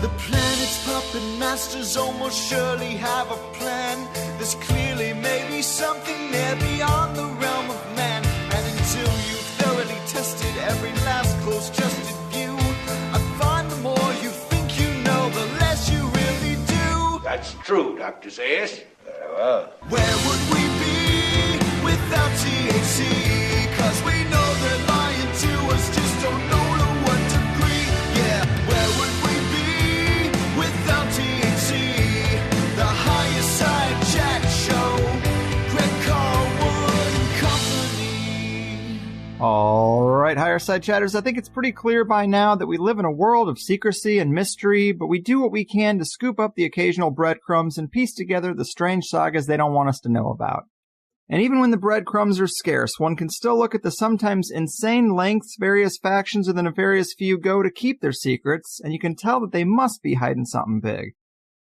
The planet's puppet masters almost surely have a plan. There's clearly maybe something there beyond the realm of man. And until you've thoroughly tested every last close-trusted view, I find the more you think you know, the less you really do. That's true, Dr. Zayas. Very well. Where would we be without THC? 'Cause we know they're lying to us, just don't know to what degree. Yeah, where would we be without THC? The Higher Side Chat Show, Greg Carlwood and Company. All right, Higher Side Chatters, I think it's pretty clear by now that we live in a world of secrecy and mystery, but we do what we can to scoop up the occasional breadcrumbs and piece together the strange sagas they don't want us to know about. And even when the breadcrumbs are scarce, one can still look at the sometimes insane lengths various factions of the nefarious few go to keep their secrets, and you can tell that they must be hiding something big.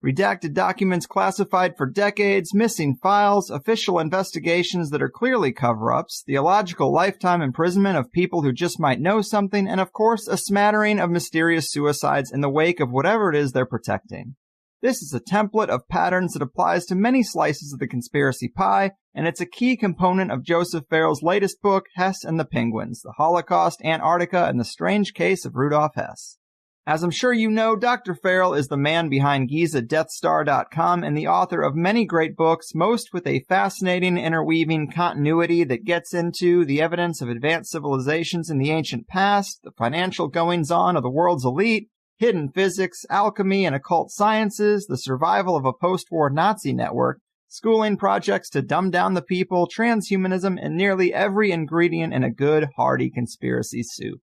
Redacted documents classified for decades, missing files, official investigations that are clearly cover-ups, the illogical lifetime imprisonment of people who just might know something, and of course a smattering of mysterious suicides in the wake of whatever it is they're protecting. This is a template of patterns that applies to many slices of the conspiracy pie, and it's a key component of Joseph Farrell's latest book, Hess and the Penguins, The Holocaust, Antarctica, and the Strange Case of Rudolf Hess. As I'm sure you know, Dr. Farrell is the man behind GizaDeathStar.com and the author of many great books, most with a fascinating interweaving continuity that gets into the evidence of advanced civilizations in the ancient past, the financial goings-on of the world's elite, hidden physics, alchemy, and occult sciences, the survival of a post-war Nazi network, schooling projects to dumb down the people, transhumanism, and nearly every ingredient in a good, hearty conspiracy soup.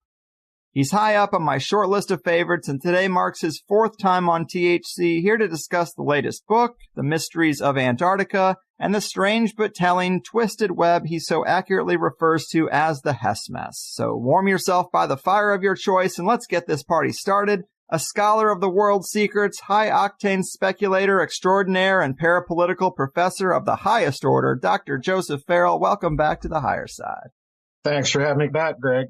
He's high up on my short list of favorites, and today marks his 4th time on THC, here to discuss the latest book, The Mysteries of Antarctica, and the strange but telling twisted web he so accurately refers to as the Hess mess. So warm yourself by the fire of your choice, and let's get this party started. A scholar of the world's secrets, high-octane speculator extraordinaire, and parapolitical professor of the highest order, Dr. Joseph Farrell, welcome back to the Higher Side. Thanks for having me back, Greg.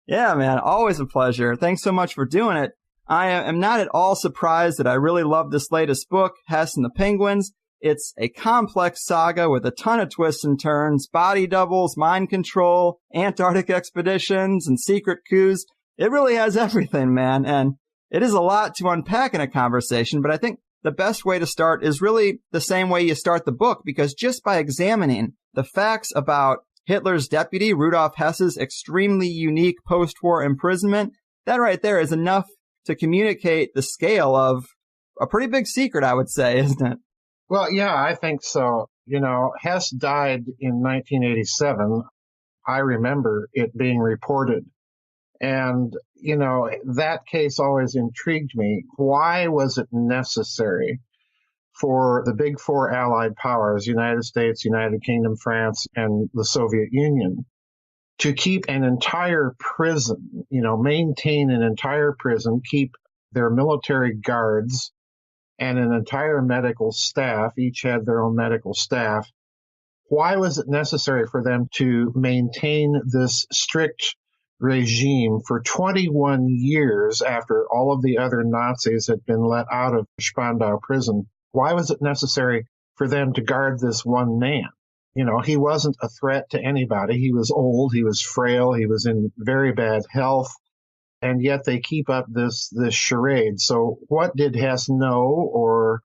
Yeah, man, always a pleasure. Thanks so much for doing it. I am not at all surprised that I really love this latest book, Hess and the Penguins. It's a complex saga with a ton of twists and turns, body doubles, mind control, Antarctic expeditions, and secret coups. It really has everything, man, and it is a lot to unpack in a conversation, but I think the best way to start is really the same way you start the book, because just by examining the facts about Hitler's deputy, Rudolf Hess's extremely unique post-war imprisonment, that right there is enough to communicate the scale of a pretty big secret, I would say, isn't it? Well, yeah, I think so. You know, Hess died in 1987. I remember it being reported. And, you know, that case always intrigued me. Why was it necessary for the big four allied powers, United States, United Kingdom, France, and the Soviet Union, to keep an entire prison, you know, maintain an entire prison, keep their military guards and an entire medical staff, each had their own medical staff? Why was it necessary for them to maintain this strict regime for 21 years after all of the other Nazis had been let out of Spandau prison? Why was it necessary for them to guard this one man? You know, he wasn't a threat to anybody. He was old, he was frail, he was in very bad health, and yet they keep up this charade. So what did Hess know, or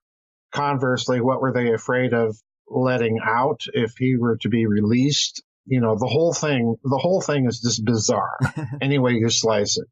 conversely, what were they afraid of letting out if he were to be released? You know, the whole thing is just bizarre, any way you slice it.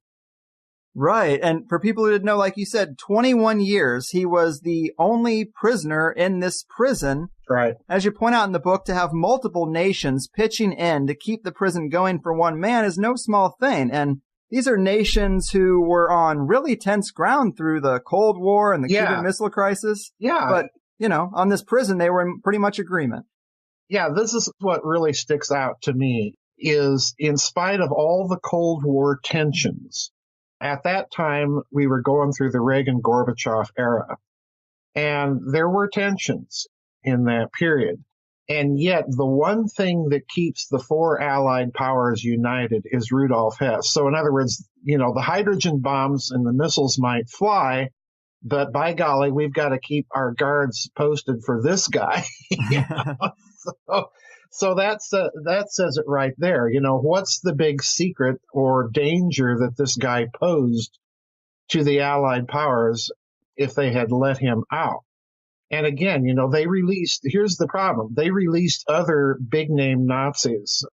Right. And for people who didn't know, like you said, 21 years, he was the only prisoner in this prison. Right. As you point out in the book, to have multiple nations pitching in to keep the prison going for one man is no small thing. And these are nations who were on really tense ground through the Cold War and the Cuban Missile Crisis. Yeah. But, you know, on this prison, they were in pretty much agreement. Yeah, this is what really sticks out to me, is in spite of all the Cold War tensions, at that time we were going through the Reagan-Gorbachev era, and there were tensions in that period. And yet the one thing that keeps the four allied powers united is Rudolf Hess. So in other words, you know, the hydrogen bombs and the missiles might fly, but by golly, we've got to keep our guards posted for this guy. So that says it right there. What's the big secret or danger that this guy posed to the Allied powers if they had let him out? And again, here's the problem. They released other big name Nazis,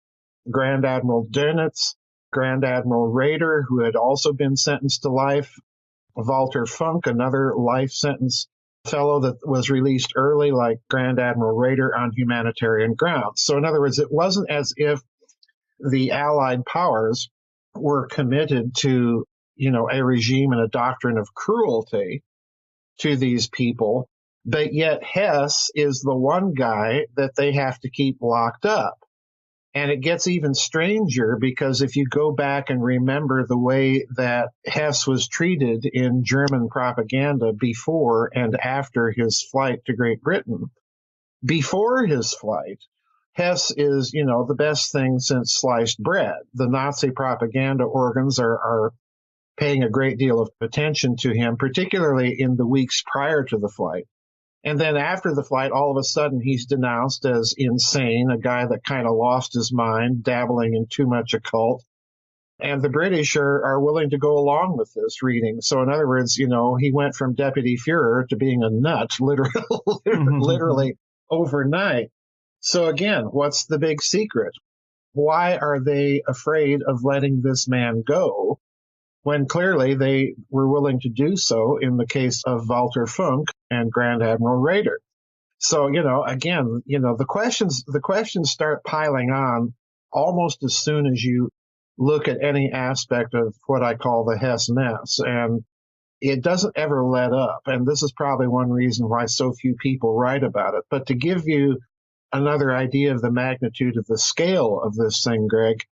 Grand Admiral Dönitz, Grand Admiral Raeder, who had also been sentenced to life, Walter Funk, another life sentence fellow that was released early, like Grand Admiral Raeder, on humanitarian grounds. So in other words, it wasn't as if the Allied powers were committed to, a regime and a doctrine of cruelty to these people, but yet Hess is the one guy that they have to keep locked up. And it gets even stranger because if you go back and remember the way that Hess was treated in German propaganda before and after his flight to Great Britain, before his flight, Hess is, the best thing since sliced bread. The Nazi propaganda organs are paying a great deal of attention to him, particularly in the weeks prior to the flight. And then after the flight, all of a sudden, he's denounced as insane, a guy that kind of lost his mind, dabbling in too much occult. And the British are willing to go along with this reading. So in other words, he went from deputy Führer to being a nut, literally overnight. So again, what's the big secret? Why are they afraid of letting this man go when clearly they were willing to do so in the case of Walter Funk and Grand Admiral Raeder? So, again, the questions start piling on almost as soon as you look at any aspect of what I call the Hess mess. And it doesn't ever let up. And this is probably one reason why so few people write about it. But to give you another idea of the magnitude of the scale of this thing, Greg,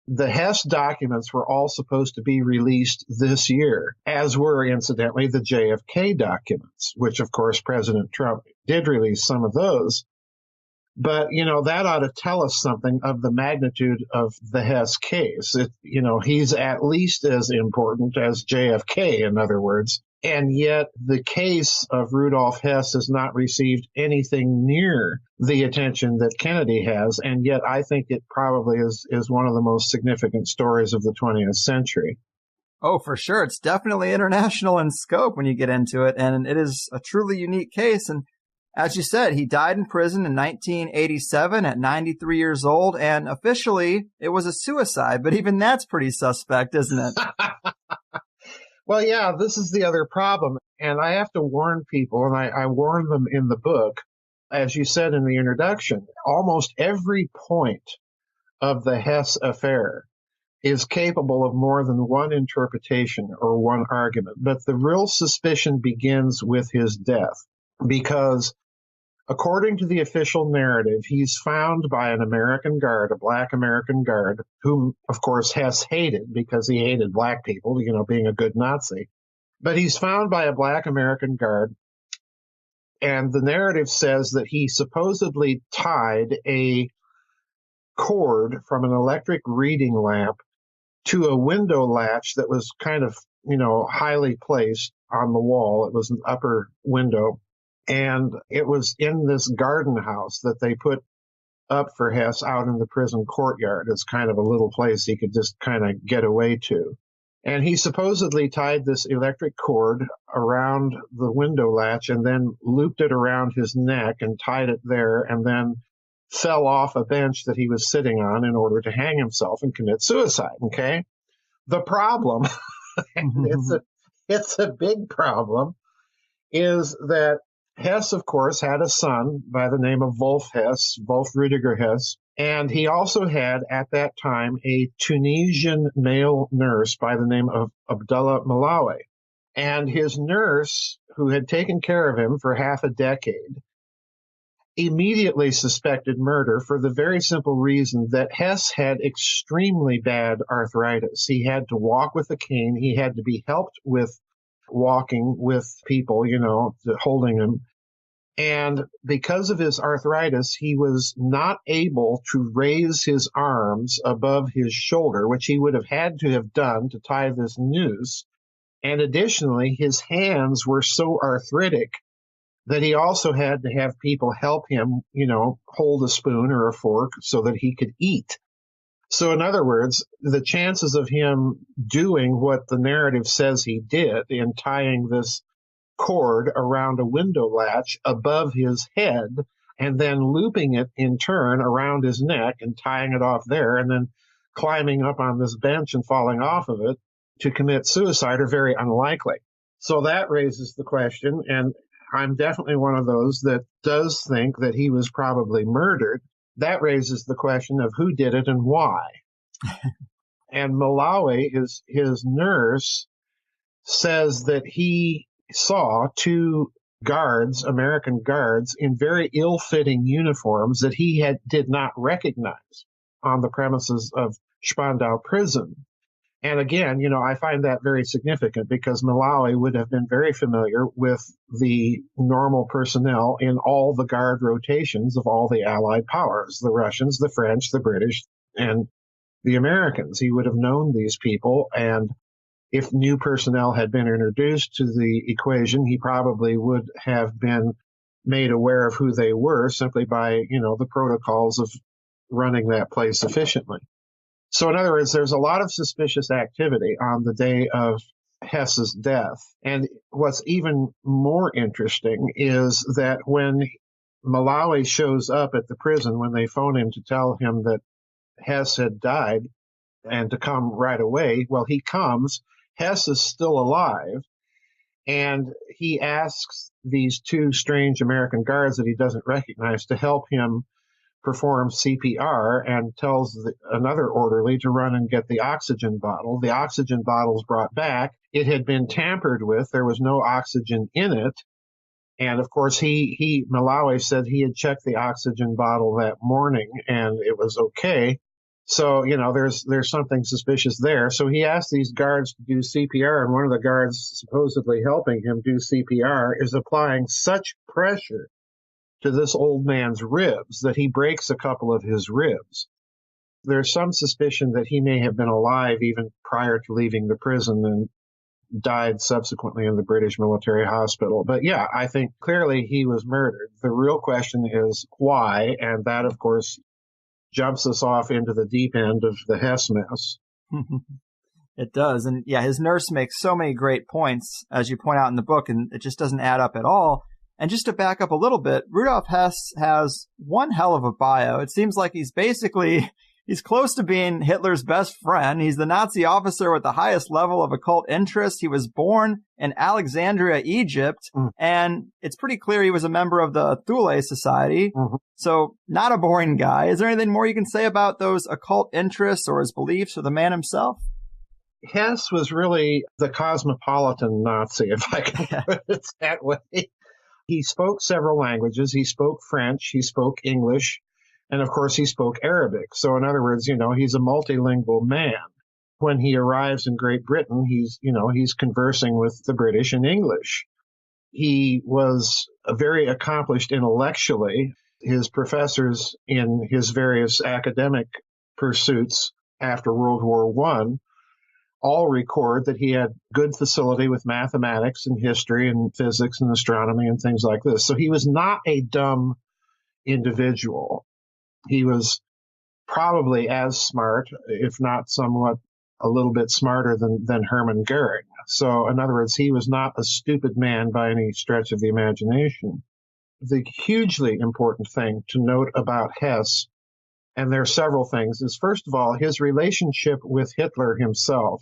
the Hess documents were all supposed to be released this year, as were, incidentally, the JFK documents, which, of course, President Trump did release some of those. But, that ought to tell us something of the magnitude of the Hess case. He's at least as important as JFK, in other words. And yet the case of Rudolf Hess has not received anything near the attention that Kennedy has. And yet I think it probably is one of the most significant stories of the 20th century. Oh, for sure. It's definitely international in scope when you get into it. And it is a truly unique case. And as you said, he died in prison in 1987 at 93 years old. And officially it was a suicide. But even that's pretty suspect, isn't it? Well, yeah, this is the other problem. And I have to warn people, and I warn them in the book, as you said in the introduction, almost every point of the Hess affair is capable of more than one interpretation or one argument. But the real suspicion begins with his death, because according to the official narrative, he's found by an American guard, a black American guard, whom, of course, Hess hated because he hated black people, being a good Nazi. But he's found by a black American guard, and the narrative says that he supposedly tied a cord from an electric reading lamp to a window latch that was kind of, highly placed on the wall. It was an upper window. And it was in this garden house that they put up for Hess out in the prison courtyard as kind of a little place he could just kind of get away to. And he supposedly tied this electric cord around the window latch and then looped it around his neck and tied it there and then fell off a bench that he was sitting on in order to hang himself and commit suicide. Okay. The problem, it's a big problem, is that Hess, of course, had a son by the name of Wolf Hess, Wolf Rudiger Hess, and he also had, at that time, a Tunisian male nurse by the name of Abdullah Malawi. And his nurse, who had taken care of him for half a decade, immediately suspected murder for the very simple reason that Hess had extremely bad arthritis. He had to walk with a cane. He had to be helped with walking with people, holding him. And because of his arthritis, he was not able to raise his arms above his shoulder, which he would have had to have done to tie this noose. And additionally, his hands were so arthritic that he also had to have people help him, hold a spoon or a fork so that he could eat. So in other words, the chances of him doing what the narrative says he did in tying this cord around a window latch above his head and then looping it in turn around his neck and tying it off there and then climbing up on this bench and falling off of it to commit suicide are very unlikely. So that raises the question, and I'm definitely one of those that does think that he was probably murdered. That raises the question of who did it and why. And Malawi, his nurse, says that he saw two guards, American guards, in very ill-fitting uniforms that he did not recognize on the premises of Spandau prison. And again, I find that very significant because Malawi would have been very familiar with the normal personnel in all the guard rotations of all the Allied powers, the Russians, the French, the British, and the Americans. He would have known these people, and if new personnel had been introduced to the equation, he probably would have been made aware of who they were simply by, the protocols of running that place efficiently. So in other words, there's a lot of suspicious activity on the day of Hess's death. And what's even more interesting is that when Malawi shows up at the prison, when they phone him to tell him that Hess had died and to come right away, well, he comes. Hess is still alive. And he asks these two strange American guards that he doesn't recognize to help him perform CPR and tells another orderly to run and get the oxygen bottle. The oxygen bottle's brought back. It had been tampered with. There was no oxygen in it. And of course, Malawi said he had checked the oxygen bottle that morning and it was okay. So, there's something suspicious there. So he asked these guards to do CPR, and one of the guards supposedly helping him do CPR is applying such pressure to this old man's ribs that he breaks a couple of his ribs. There's some suspicion that he may have been alive even prior to leaving the prison and died subsequently in the British military hospital. But yeah, I think clearly he was murdered. The real question is why, and that, of course, jumps us off into the deep end of the Hess mess. It does. And yeah, his nurse makes so many great points, as you point out in the book, and it just doesn't add up at all. And just to back up a little bit, Rudolf Hess has one hell of a bio. It seems like he's close to being Hitler's best friend. He's the Nazi officer with the highest level of occult interest. He was born in Alexandria, Egypt, and it's pretty clear he was a member of the Thule Society. So not a boring guy. Is there anything more you can say about those occult interests or his beliefs or the man himself? Hess was really the cosmopolitan Nazi, if I can put it that way. He spoke several languages. He spoke French, he spoke English, and of course he spoke Arabic. So in other words, he's a multilingual man. When he arrives in Great Britain, he's conversing with the British in English. He was very accomplished intellectually. His professors in his various academic pursuits after World War I all record that he had good facility with mathematics and history and physics and astronomy and things like this. So he was not a dumb individual. He was probably as smart, if not somewhat a little bit smarter than Hermann Goering. So in other words, he was not a stupid man by any stretch of the imagination. The hugely important thing to note about Hess, and there are several things, is first of all, his relationship with Hitler himself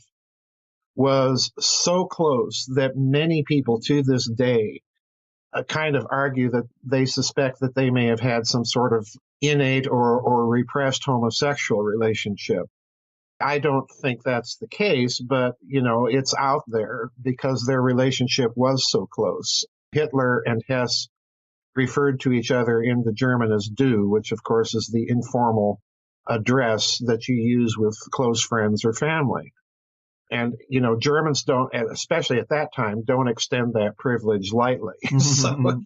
was so close that many people to this day kind of argue that they suspect that they may have had some sort of innate or repressed homosexual relationship. I don't think that's the case, but, it's out there because their relationship was so close. Hitler and Hess referred to each other in the German as du, which of course is the informal address that you use with close friends or family. And, Germans don't, especially at that time, don't extend that privilege lightly. So,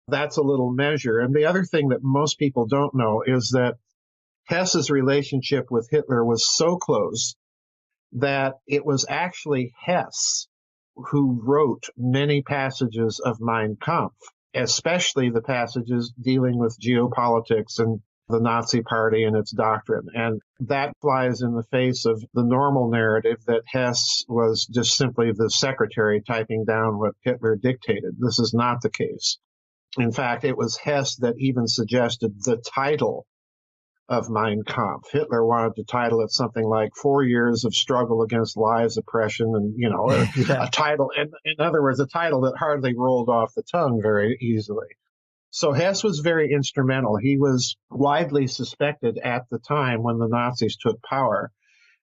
that's a little measure. And the other thing that most people don't know is that Hess's relationship with Hitler was so close that it was actually Hess who wrote many passages of Mein Kampf, especially the passages dealing with geopolitics and the Nazi Party and its doctrine. And that flies in the face of the normal narrative that Hess was just simply the secretary typing down what Hitler dictated. This is not the case. In fact, it was Hess that even suggested the title of Mein Kampf. Hitler wanted to title it something like 4 Years of Struggle Against Lies, Oppression, and, a title, in other words, a title that hardly rolled off the tongue very easily. So Hess was very instrumental. He was widely suspected at the time when the Nazis took power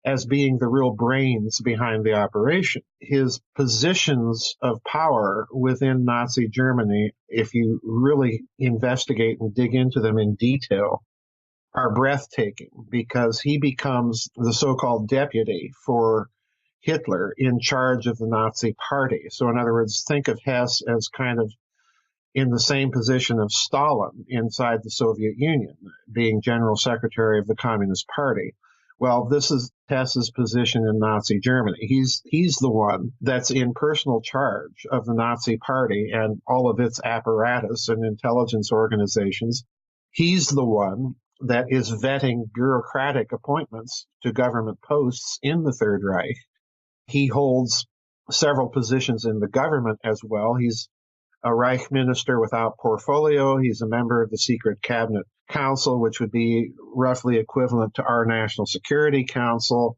as being the real brains behind the operation. His positions of power within Nazi Germany, if you really investigate and dig into them in detail, are breathtaking, because he becomes the so-called deputy for Hitler in charge of the Nazi Party. So in other words, think of Hess as kind of in the same position of Stalin inside the Soviet Union, being general secretary of the Communist Party. Well, this is Hess's position in Nazi Germany. He's the one that's in personal charge of the Nazi Party and all of its apparatus and intelligence organizations. He's the one that is vetting bureaucratic appointments to government posts in the Third Reich. He holds several positions in the government as well. He's a Reich minister without portfolio. He's a member of the Secret Cabinet Council, which would be roughly equivalent to our National Security Council.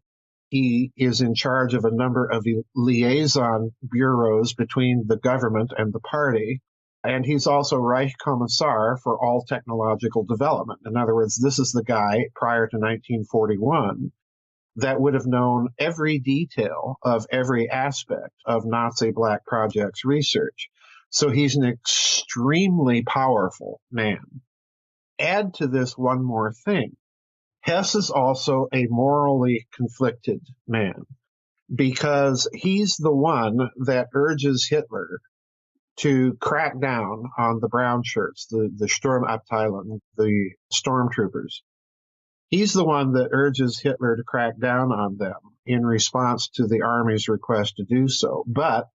He is in charge of a number of liaison bureaus between the government and the party. And he's also Reich Kommissar for all technological development. In other words, this is the guy prior to 1941 that would have known every detail of every aspect of Nazi Black Project's research. So he's an extremely powerful man. Add to this one more thing. Hess is also a morally conflicted man, because he's the one that urges Hitler to crack down on the brown shirts, the Sturmabteilung, the stormtroopers. He's the one that urges Hitler to crack down on them in response to the army's request to do so. But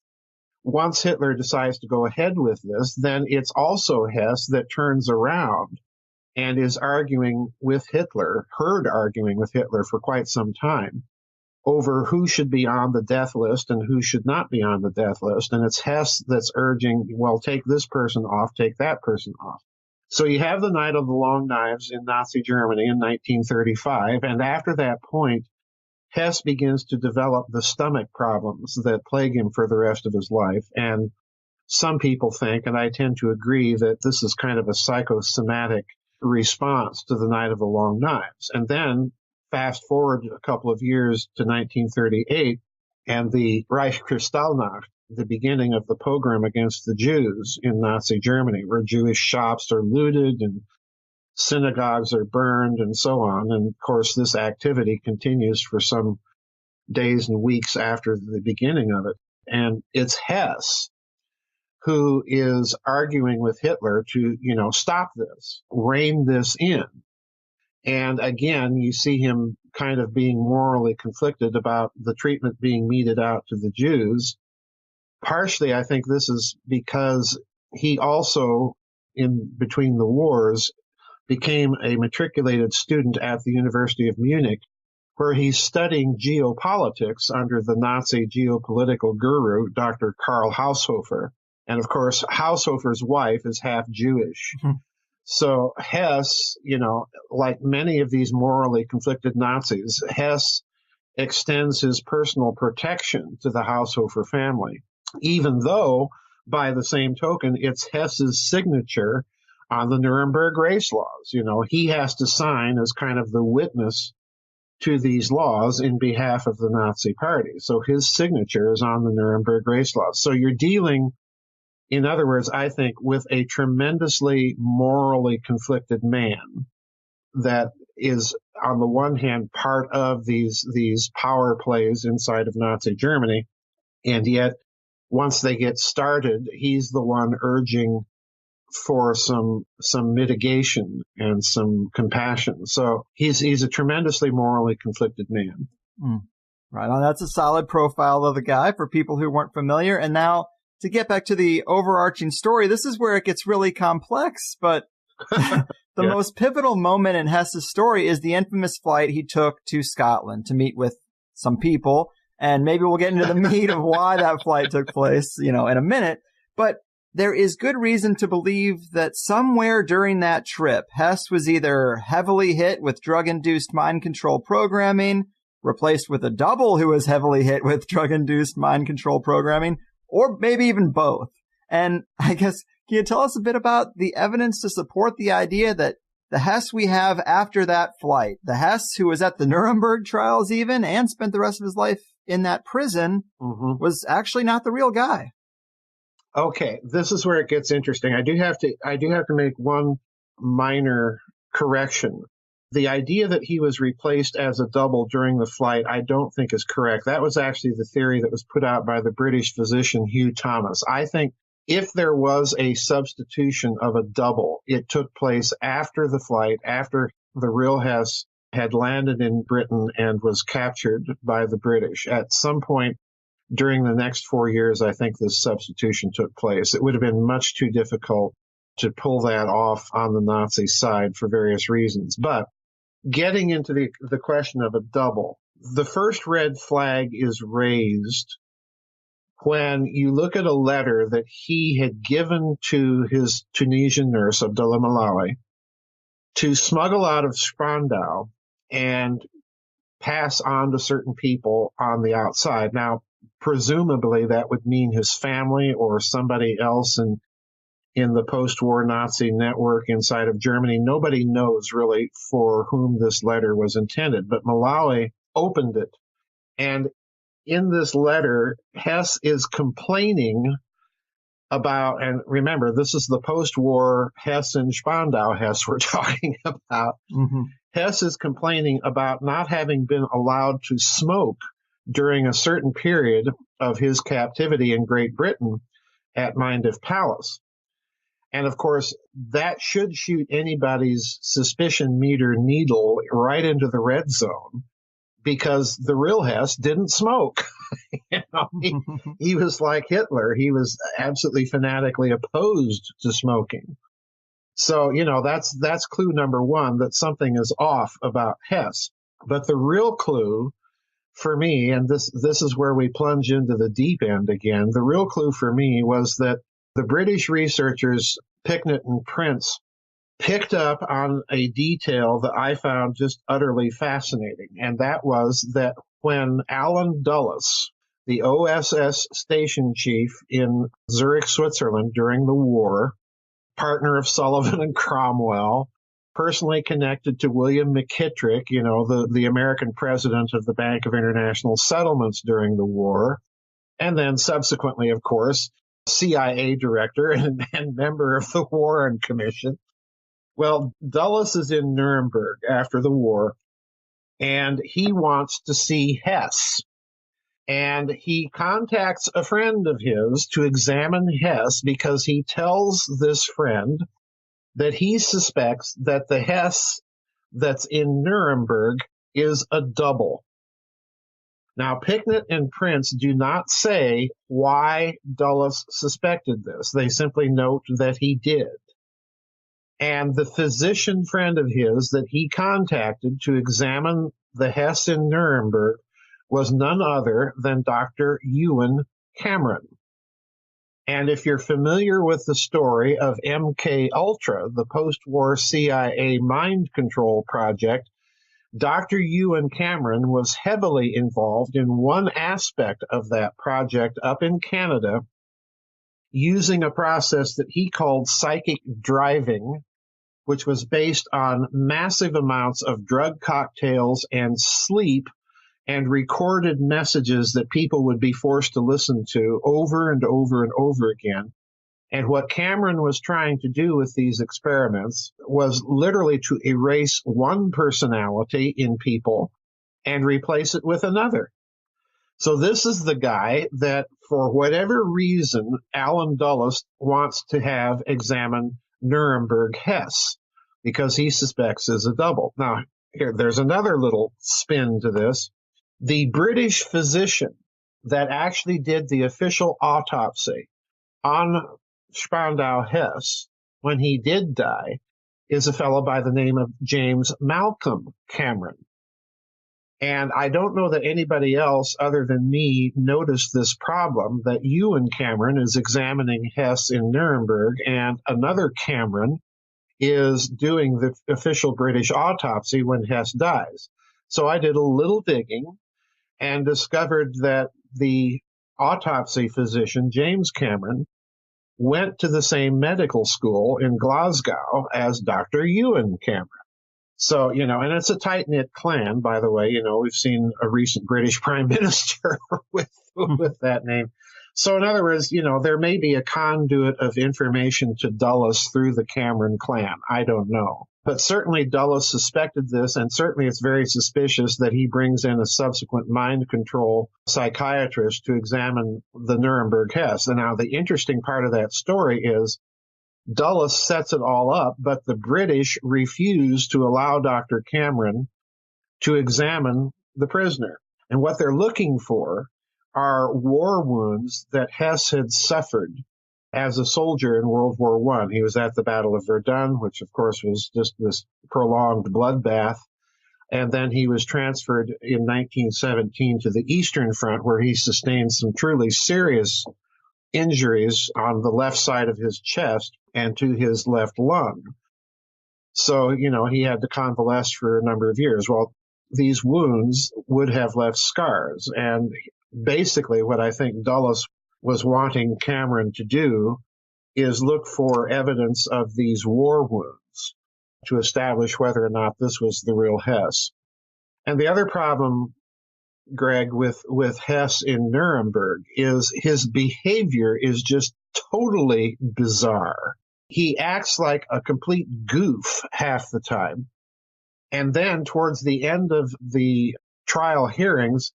once Hitler decides to go ahead with this, then it's also Hess that turns around and is arguing with Hitler, heard arguing with Hitler for quite some time, over who should be on the death list and who should not be on the death list. And it's Hess that's urging, well, take this person off, take that person off. So you have the Night of the Long Knives in Nazi Germany in 1935. And after that point, Hess begins to develop the stomach problems that plague him for the rest of his life. And some people think, and I tend to agree, that this is kind of a psychosomatic response to the Night of the Long Knives. And then fast forward a couple of years to 1938 and the Reichskristallnacht, the beginning of the pogrom against the Jews in Nazi Germany, where Jewish shops are looted and synagogues are burned and so on. And of course, this activity continues for some days and weeks after the beginning of it. And it's Hess who is arguing with Hitler to, stop this, rein this in. And again, you see him kind of being morally conflicted about the treatment being meted out to the Jews. Partially, I think this is because he also, in between the wars, became a matriculated student at the University of Munich, where he's studying geopolitics under the Nazi geopolitical guru, Dr. Karl Haushofer. And of course, Haushofer's wife is half Jewish. Mm-hmm. So Hess, like many of these morally conflicted Nazis, Hess extends his personal protection to the Haushofer family, even though, by the same token, it's Hess's signature on the Nuremberg race laws. He has to sign as kind of the witness to these laws in behalf of the Nazi Party. So his signature is on the Nuremberg race laws. So you're dealing, in other words, I think, with a tremendously morally conflicted man that is, on the one hand, part of these power plays inside of Nazi Germany, and yet once they get started, he's the one urging for some mitigation and some compassion. So he's a tremendously morally conflicted man. Right on. That's a solid profile of the guy for people who weren't familiar. And now to get back to the overarching story, this is where it gets really complex, but the most pivotal moment in Hess's story is the infamous flight he took to Scotland to meet with some people. And maybe we'll get into the meat of why that flight took place, in a minute. But there is good reason to believe that somewhere during that trip, Hess was either heavily hit with drug-induced mind control programming, replaced with a double who was heavily hit with drug-induced mind control programming, or maybe even both. And I guess, can you tell us a bit about the evidence to support the idea that the Hess we have after that flight, the Hess who was at the Nuremberg trials even and spent the rest of his life in that prison, was actually not the real guy? Okay, this is where it gets interesting. I do have to make one minor correction. The idea that he was replaced as a double during the flight, I don't think is correct. That was actually the theory that was put out by the British physician Hugh Thomas. I think if there was a substitution of a double, it took place after the flight, after the real Hess had landed in Britain and was captured by the British. At some point during the next 4 years, I think this substitution took place. It would have been much too difficult to pull that off on the Nazi side for various reasons. But getting into the question of a double, the first red flag is raised when you look at a letter that he had given to his Tunisian nurse, Abdullah Malawi, to smuggle out of Spandau and pass on to certain people on the outside. Now, presumably that would mean his family or somebody else in the post-war Nazi network inside of Germany. Nobody knows really for whom this letter was intended, but Malawi opened it. And in this letter, Hess is complaining about, and remember, this is the post-war Hess and Spandau Hess we're talking about. Hess is complaining about not having been allowed to smoke during a certain period of his captivity in Great Britain at Mindif Palace. And of course, that should shoot anybody's suspicion meter needle right into the red zone, because the real Hess didn't smoke. He was like Hitler. He was absolutely fanatically opposed to smoking. So, that's clue number one, that something is off about Hess. But the real clue for me, and this is where we plunge into the deep end again, the real clue for me was that the British researchers, Picknett and Prince, picked up on a detail that I found just utterly fascinating. And that was that when Alan Dulles, the OSS station chief in Zurich, Switzerland during the war, partner of Sullivan and Cromwell, personally connected to William McKittrick, the American president of the Bank of International Settlements during the war, and then subsequently, of course, CIA director and member of the Warren Commission. Well, Dulles is in Nuremberg after the war, and he wants to see Hess. And he contacts a friend of his to examine Hess because he tells this friend that he suspects that the Hess that's in Nuremberg is a double. Now, Picknett and Prince do not say why Dulles suspected this. They simply note that he did. And the physician friend of his that he contacted to examine the Hess in Nuremberg was none other than Dr. Ewen Cameron. And if you're familiar with the story of MK Ultra, the post-war CIA mind control project, Dr. Ewen Cameron was heavily involved in one aspect of that project up in Canada, using a process that he called psychic driving, which was based on massive amounts of drug cocktails and sleep and recorded messages that people would be forced to listen to over and over and over again. And what Cameron was trying to do with these experiments was literally to erase one personality in people and replace it with another. So this is the guy that, for whatever reason, Alan Dulles wants to have examine Nuremberg Hess, because he suspects is a double. Now, there's another little spin to this. The British physician that actually did the official autopsy on Spandau Hess when he did die is a fellow by the name of James Malcolm Cameron. And I don't know that anybody else other than me noticed this problem, that Ewan Cameron is examining Hess in Nuremberg and another Cameron is doing the official British autopsy when Hess dies. So I did a little digging and discovered that the autopsy physician, James Cameron, went to the same medical school in Glasgow as Dr. Ewan Cameron. So, and it's a tight-knit clan, by the way. We've seen a recent British prime minister with that name. So in other words, there may be a conduit of information to Dulles through the Cameron clan. I don't know. But certainly Dulles suspected this, and certainly it's very suspicious that he brings in a subsequent mind control psychiatrist to examine the Nuremberg Hess. And now the interesting part of that story is Dulles sets it all up, but the British refuse to allow Dr. Cameron to examine the prisoner. And what they're looking for are war wounds that Hess had suffered as a soldier in World War I. He was at the Battle of Verdun, which of course was just this prolonged bloodbath. And then he was transferred in 1917 to the Eastern Front, where he sustained some truly serious injuries on the left side of his chest and to his left lung. So, he had to convalesce for a number of years. Well, these wounds would have left scars. And basically what I think Dulles was wanting Cameron to do is look for evidence of these war wounds to establish whether or not this was the real Hess. And the other problem, Greg, with Hess in Nuremberg is his behavior is just totally bizarre. He acts like a complete goof half the time. And then towards the end of the trial hearings,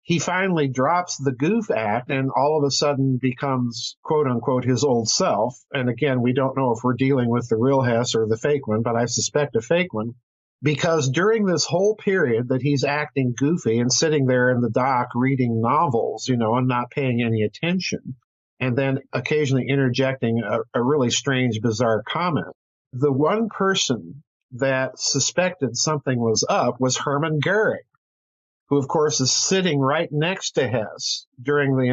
he finally drops the goof act and all of a sudden becomes, quote unquote, his old self. And again, we don't know if we're dealing with the real Hess or the fake one, but I suspect a fake one. Because during this whole period that he's acting goofy and sitting there in the dock reading novels, and not paying any attention, and then occasionally interjecting a really strange, bizarre comment, the one person that suspected something was up was Hermann Goering, who, of course, is sitting right next to Hess during the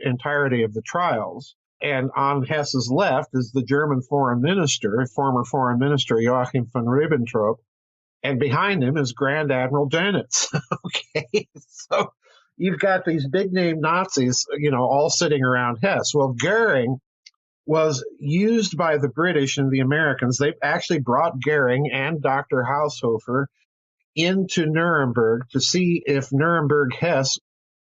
entirety of the trials. And on Hess's left is the German former foreign minister Joachim von Ribbentrop. And behind him is Grand Admiral Dönitz. Okay, so you've got these big-name Nazis, all sitting around Hess. Well, Goering was used by the British and the Americans. They actually brought Goering and Dr. Haushofer into Nuremberg to see if Nuremberg Hess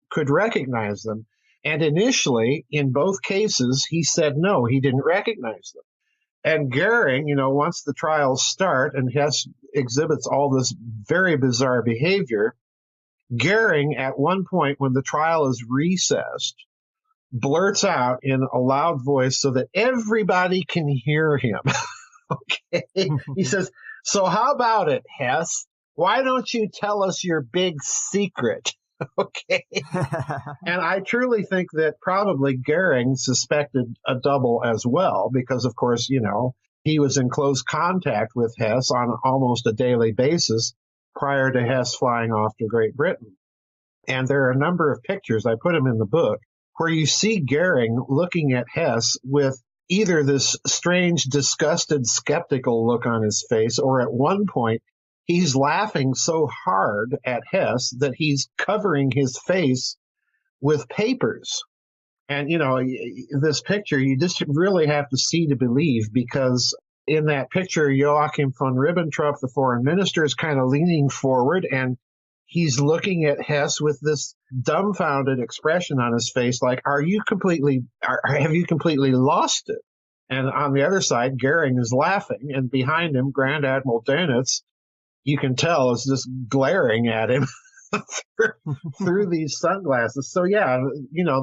could recognize them. And initially, in both cases, he said no, he didn't recognize them. And Goering, once the trials start and Hess exhibits all this very bizarre behavior, Goering, at one point when the trial is recessed, blurts out in a loud voice so that everybody can hear him. Okay. He says, "So how about it, Hess? Why don't you tell us your big secret?" Okay. And I truly think that probably Goering suspected a double as well, because, of course, he was in close contact with Hess on almost a daily basis prior to Hess flying off to Great Britain. And there are a number of pictures, I put them in the book, where you see Goering looking at Hess with either this strange, disgusted, skeptical look on his face, or at one point, he's laughing so hard at Hess that he's covering his face with papers. And, this picture, you just really have to see to believe, because in that picture, Joachim von Ribbentrop, the foreign minister, is kind of leaning forward and he's looking at Hess with this dumbfounded expression on his face, like, have you completely lost it? And on the other side, Goering is laughing, and behind him, Grand Admiral Dönitz, you can tell, is just glaring at him through these sunglasses. So yeah,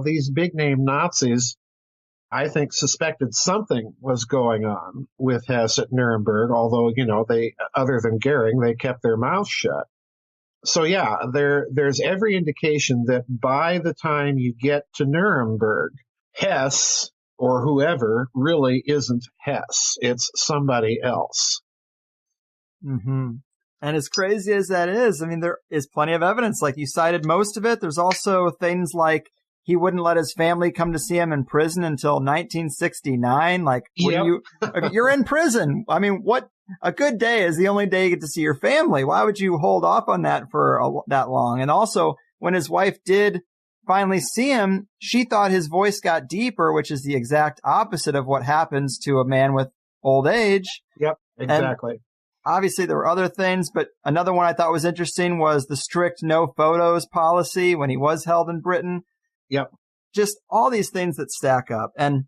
these big name Nazis, I think, suspected something was going on with Hess at Nuremberg, although, they, other than Goering, they kept their mouths shut. So yeah, there's every indication that by the time you get to Nuremberg, Hess or whoever really isn't Hess. It's somebody else. Mm-hmm. And as crazy as that is, I mean, there is plenty of evidence. Like you cited most of it. There's also things like he wouldn't let his family come to see him in prison until 1969. Like, you're in prison. I mean, a good day is the only day you get to see your family. Why would you hold off on that for that long? And also, when his wife did finally see him, she thought his voice got deeper, which is the exact opposite of what happens to a man with old age. Yep, exactly. And obviously, there were other things, but another one I thought was interesting was the strict no photos policy when he was held in Britain. Yep. Just all these things that stack up. And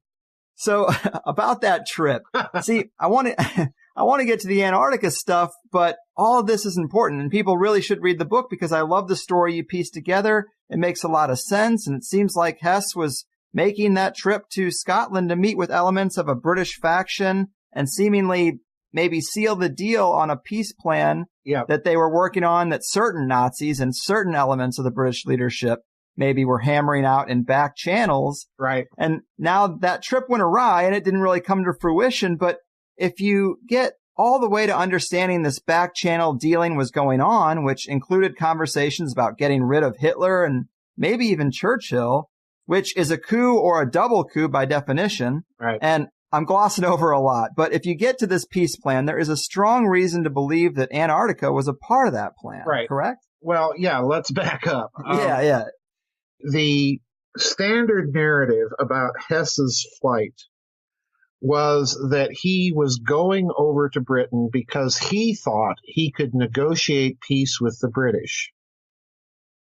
so about that trip, see, I want to get to the Antarctica stuff, but all of this is important and people really should read the book because I love the story you pieced together. It makes a lot of sense. And it seems like Hess was making that trip to Scotland to meet with elements of a British faction and seemingly maybe seal the deal on a peace plan that they were working on that certain Nazis and certain elements of the British leadership maybe were hammering out in back channels. Right. And now that trip went awry and it didn't really come to fruition. But if you get all the way to understanding this back channel dealing was going on, which included conversations about getting rid of Hitler and maybe even Churchill, which is a coup or a double coup by definition. Right. And I'm glossing over a lot, but if you get to this peace plan, there is a strong reason to believe that Antarctica was a part of that plan. Right. Correct? Well, yeah, let's back up. Yeah. The standard narrative about Hess's flight was that he was going over to Britain because he thought he could negotiate peace with the British.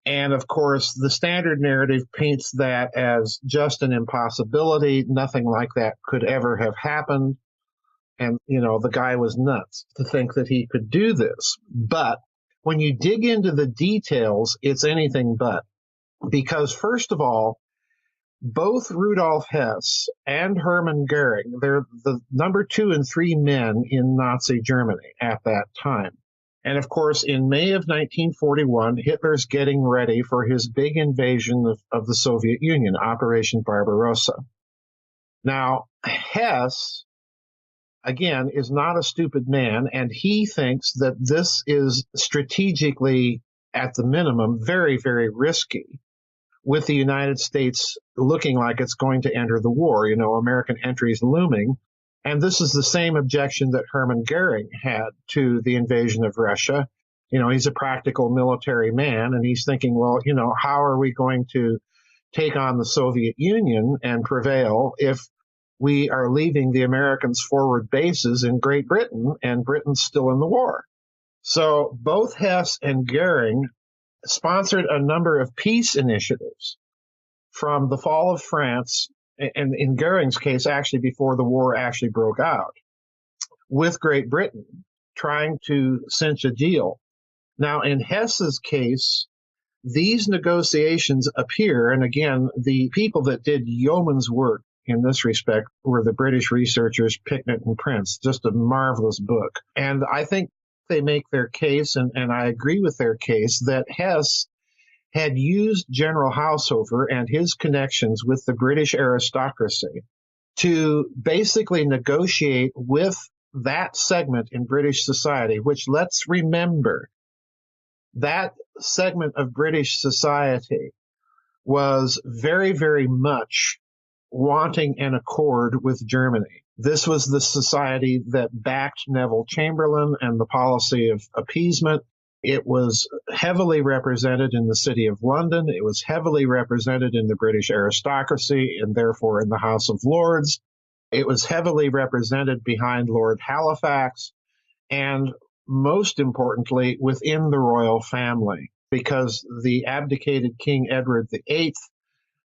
And of course, the standard narrative paints that as just an impossibility. Nothing like that could ever have happened. And, the guy was nuts to think that he could do this. But when you dig into the details, it's anything but. Because first of all, both Rudolf Hess and Hermann Goering, they're the number 2 and 3 men in Nazi Germany at that time. And of course, in May of 1941, Hitler's getting ready for his big invasion of the Soviet Union, Operation Barbarossa. Now, Hess, again, is not a stupid man, and he thinks that this is strategically, at the minimum, very, very risky, with the United States looking like it's going to enter the war, American entry is looming. And this is the same objection that Hermann Goering had to the invasion of Russia. He's a practical military man, and he's thinking, well, how are we going to take on the Soviet Union and prevail if we are leaving the Americans' forward bases in Great Britain and Britain's still in the war? So both Hess and Goering sponsored a number of peace initiatives from the fall of France, and in Goering's case, actually before the war actually broke out, with Great Britain, trying to cinch a deal. Now, in Hess's case, these negotiations appear, and again, the people that did yeoman's work in this respect were the British researchers Picknett and Prince, just a marvelous book. And I think they make their case, and I agree with their case, that Hess had used General Haushofer and his connections with the British aristocracy to basically negotiate with that segment in British society, which, let's remember, that segment of British society was very, very much wanting an accord with Germany. This was the society that backed Neville Chamberlain and the policy of appeasement. It was heavily represented in the City of London. It was heavily represented in the British aristocracy and therefore in the House of Lords. It was heavily represented behind Lord Halifax and, most importantly, within the royal family, because the abdicated King Edward VIII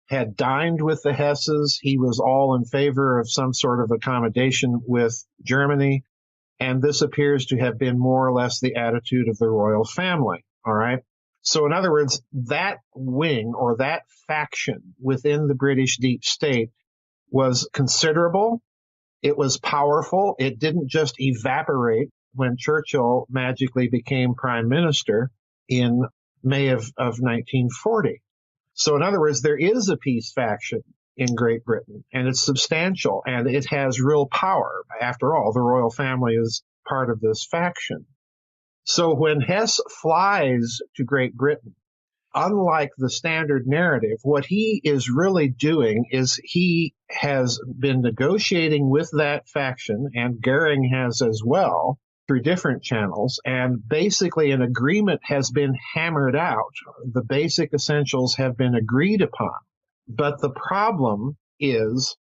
had dined with the Hesses. He was all in favor of some sort of accommodation with Germany. And this appears to have been more or less the attitude of the royal family. All right. So in other words, that wing or that faction within the British deep state was considerable. It was powerful. It didn't just evaporate when Churchill magically became prime minister. in May of 1940. So in other words, there is a peace faction in Great Britain, and it's substantial, and it has real power. After all, the royal family is part of this faction. So when Hess flies to Great Britain, unlike the standard narrative, what he is really doing is he has been negotiating with that faction, and Goering has as well, through different channels, and basically an agreement has been hammered out. The basic essentials have been agreed upon. But the problem is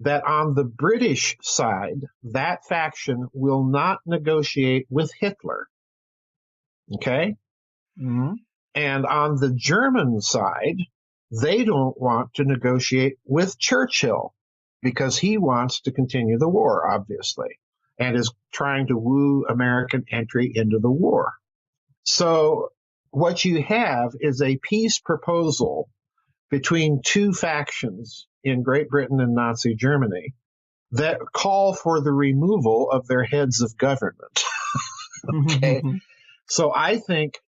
that on the British side, that faction will not negotiate with Hitler. Okay? Mm-hmm. And on the German side, they don't want to negotiate with Churchill because he wants to continue the war, obviously, and is trying to woo American entry into the war. So what you have is a peace proposal between two factions in Great Britain and Nazi Germany that call for the removal of their heads of government. Okay. So I think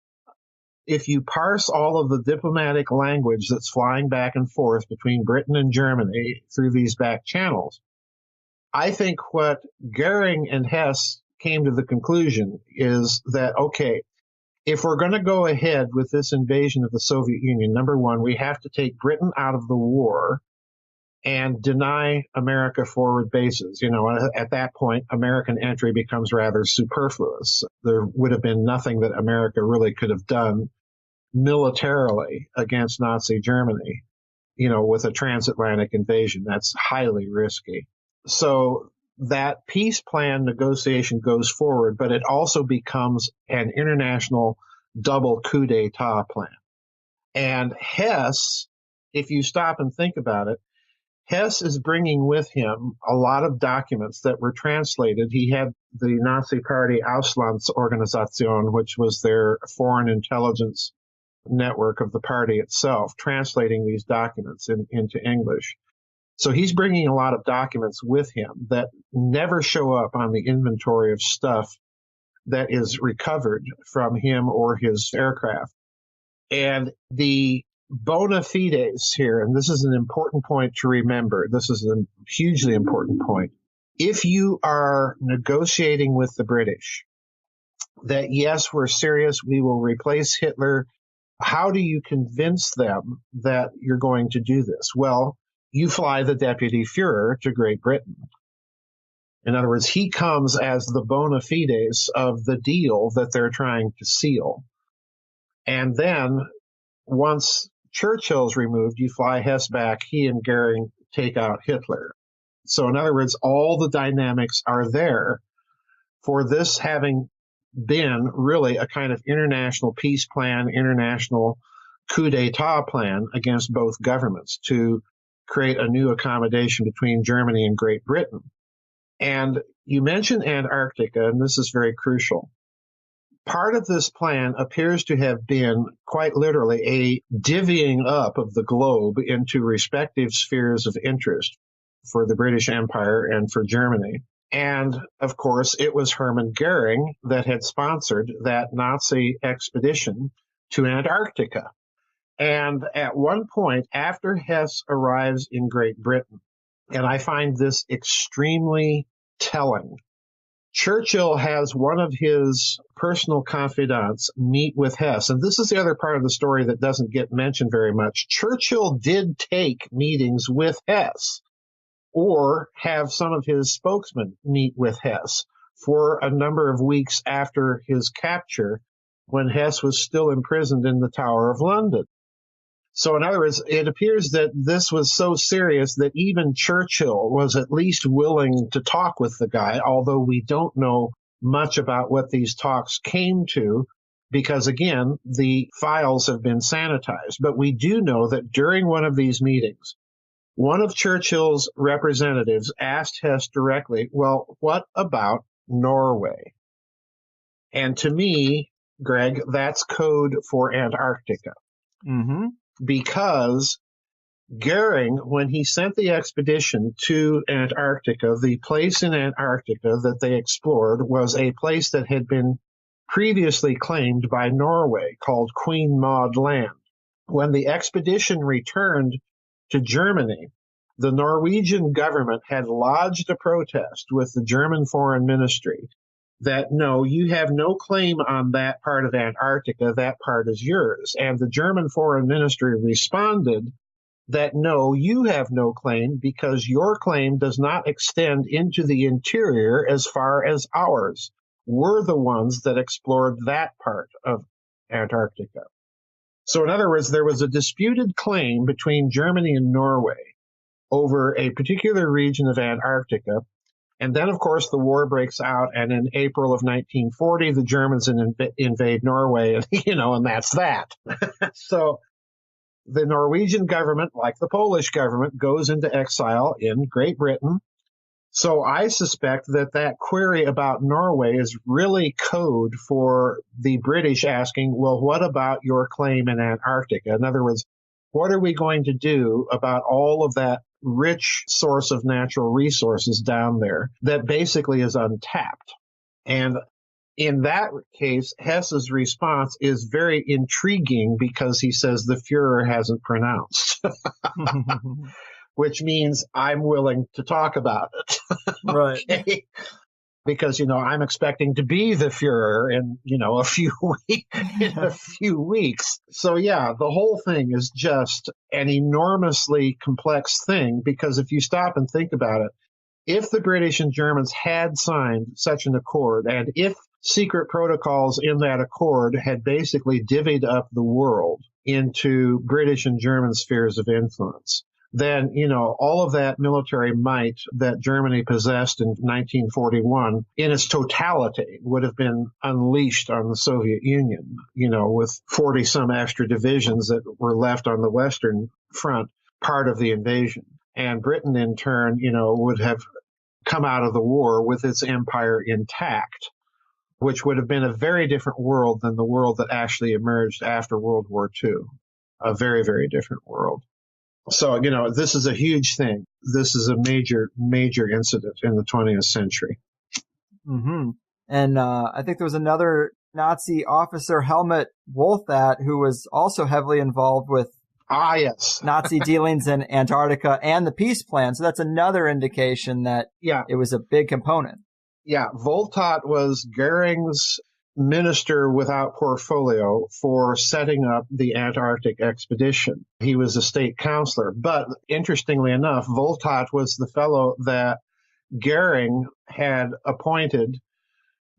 if you parse all of the diplomatic language that's flying back and forth between Britain and Germany through these back channels, I think what Goering and Hess came to the conclusion is that, okay, if we're going to go ahead with this invasion of the Soviet Union, number one, we have to take Britain out of the war and deny America forward bases. You know, at that point, American entry becomes rather superfluous. There would have been nothing that America really could have done militarily against Nazi Germany, you know, with a transatlantic invasion. That's highly risky. So that peace plan negotiation goes forward, but it also becomes an international double coup d'etat plan. And Hess, if you stop and think about it, Hess is bringing with him a lot of documents that were translated. He had the Nazi Party Auslandsorganisation, which was their foreign intelligence network of the party itself, translating these documents into English. So he's bringing a lot of documents with him that never show up on the inventory of stuff that is recovered from him or his aircraft. And the bona fides here, and this is an important point to remember, this is a hugely important point. If you are negotiating with the British that, yes, we're serious, we will replace Hitler, how do you convince them that you're going to do this? Well, you fly the Deputy Fuhrer to Great Britain. In other words, he comes as the bona fides of the deal that they're trying to seal. And then once Churchill's removed, you fly Hess back, he and Goering take out Hitler. So in other words, all the dynamics are there for this having been really a kind of international peace plan, international coup d'etat plan against both governments to create a new accommodation between Germany and Great Britain. And you mentioned Antarctica, and this is very crucial. Part of this plan appears to have been quite literally a divvying up of the globe into respective spheres of interest for the British Empire and for Germany. And, of course, it was Hermann Goering that had sponsored that Nazi expedition to Antarctica. And at one point, after Hess arrives in Great Britain, and I find this extremely telling, Churchill has one of his personal confidants meet with Hess. And this is the other part of the story that doesn't get mentioned very much. Churchill did take meetings with Hess, or have some of his spokesmen meet with Hess for a number of weeks after his capture, when Hess was still imprisoned in the Tower of London. So in other words, it appears that this was so serious that even Churchill was at least willing to talk with the guy, although we don't know much about what these talks came to, because again, the files have been sanitized. But we do know that during one of these meetings, one of Churchill's representatives asked Hess directly, well, what about Norway? And to me, Greg, that's code for Antarctica. Mm-hmm. Because Goering, when he sent the expedition to Antarctica, the place in Antarctica that they explored was a place that had been previously claimed by Norway called Queen Maud Land. When the expedition returned to Germany, the Norwegian government had lodged a protest with the German Foreign Ministry that, no, you have no claim on that part of Antarctica, that part is yours. And the German Foreign Ministry responded that, no, you have no claim because your claim does not extend into the interior as far as ours. We're the ones that explored that part of Antarctica. So in other words, there was a disputed claim between Germany and Norway over a particular region of Antarctica. And then, of course, the war breaks out. And in April of 1940, the Germans invade Norway, and, and that's that. So the Norwegian government, like the Polish government, goes into exile in Great Britain. So I suspect that query about Norway is really code for the British asking, well, what about your claim in Antarctica? In other words, what are we going to do about all of that rich source of natural resources down there that basically is untapped? And in that case, Hess's response is very intriguing because he says the Fuhrer hasn't pronounced, which means I'm willing to talk about it. Right. Okay? Because, I'm expecting to be the Fuhrer in, a few weeks. So, yeah, the whole thing is just an enormously complex thing, because if you stop and think about it, if the British and Germans had signed such an accord, and if secret protocols in that accord had basically divvied up the world into British and German spheres of influence, then, all of that military might that Germany possessed in 1941 in its totality would have been unleashed on the Soviet Union, with 40 some extra divisions that were left on the Western front, part of the invasion. And Britain, in turn, would have come out of the war with its empire intact, which would have been a very different world than the world that actually emerged after World War II. A very, very different world. So, this is a huge thing. This is a major, major incident in the 20th century. Mm-hmm. And I think there was another Nazi officer, Helmut Wohlthat, who was also heavily involved with yes. Nazi dealings in Antarctica and the peace plan. So that's another indication that it was a big component. Yeah, Wohlthat was Goering's minister without portfolio for setting up the Antarctic expedition. He was a state counselor. But interestingly enough, Wohlthat was the fellow that Goering had appointed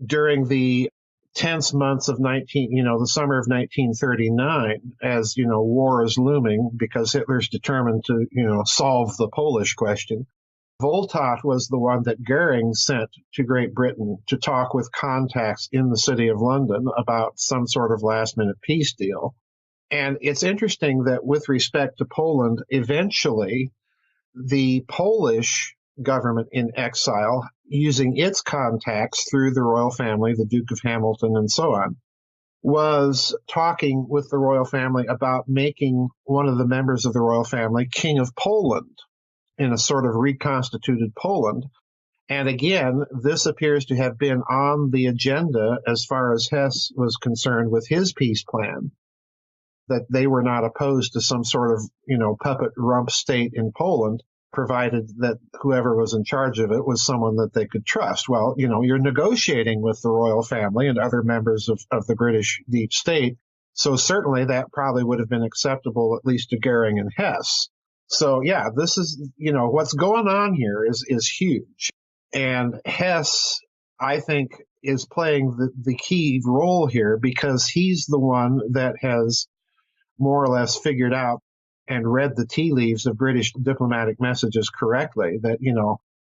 during the tense months of the summer of 1939, as, war is looming because Hitler's determined to, solve the Polish question. Wohlthat was the one that Goering sent to Great Britain to talk with contacts in the city of London about some sort of last-minute peace deal. And it's interesting that with respect to Poland, eventually the Polish government in exile, using its contacts through the royal family, the Duke of Hamilton and so on, was talking with the royal family about making one of the members of the royal family King of Poland, in a sort of reconstituted Poland. And again, this appears to have been on the agenda as far as Hess was concerned with his peace plan, that they were not opposed to some sort of, puppet rump state in Poland, provided that whoever was in charge of it was someone that they could trust. Well, you're negotiating with the royal family and other members of the British deep state. So certainly that probably would have been acceptable, at least to Goering and Hess. So, yeah, this is, what's going on here is huge. And Hess, I think, is playing the key role here because he's the one that has more or less figured out and read the tea leaves of British diplomatic messages correctly, that,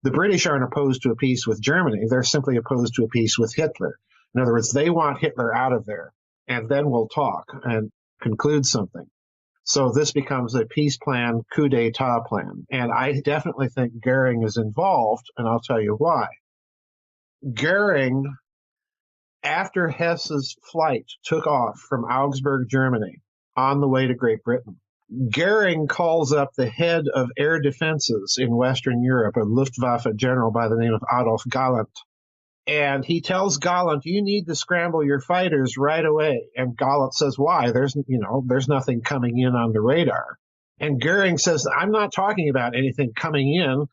the British aren't opposed to a peace with Germany. They're simply opposed to a peace with Hitler. In other words, they want Hitler out of there, and then we'll talk and conclude something. So this becomes a peace plan, coup d'etat plan. And I definitely think Goering is involved, and I'll tell you why. Goering, after Hess's flight took off from Augsburg, Germany, on the way to Great Britain, Goering calls up the head of air defenses in Western Europe, a Luftwaffe general by the name of Adolf Galland. And he tells Gallant, you need to scramble your fighters right away. And Gallant says, why? There's nothing coming in on the radar. And Goering says, I'm not talking about anything coming in.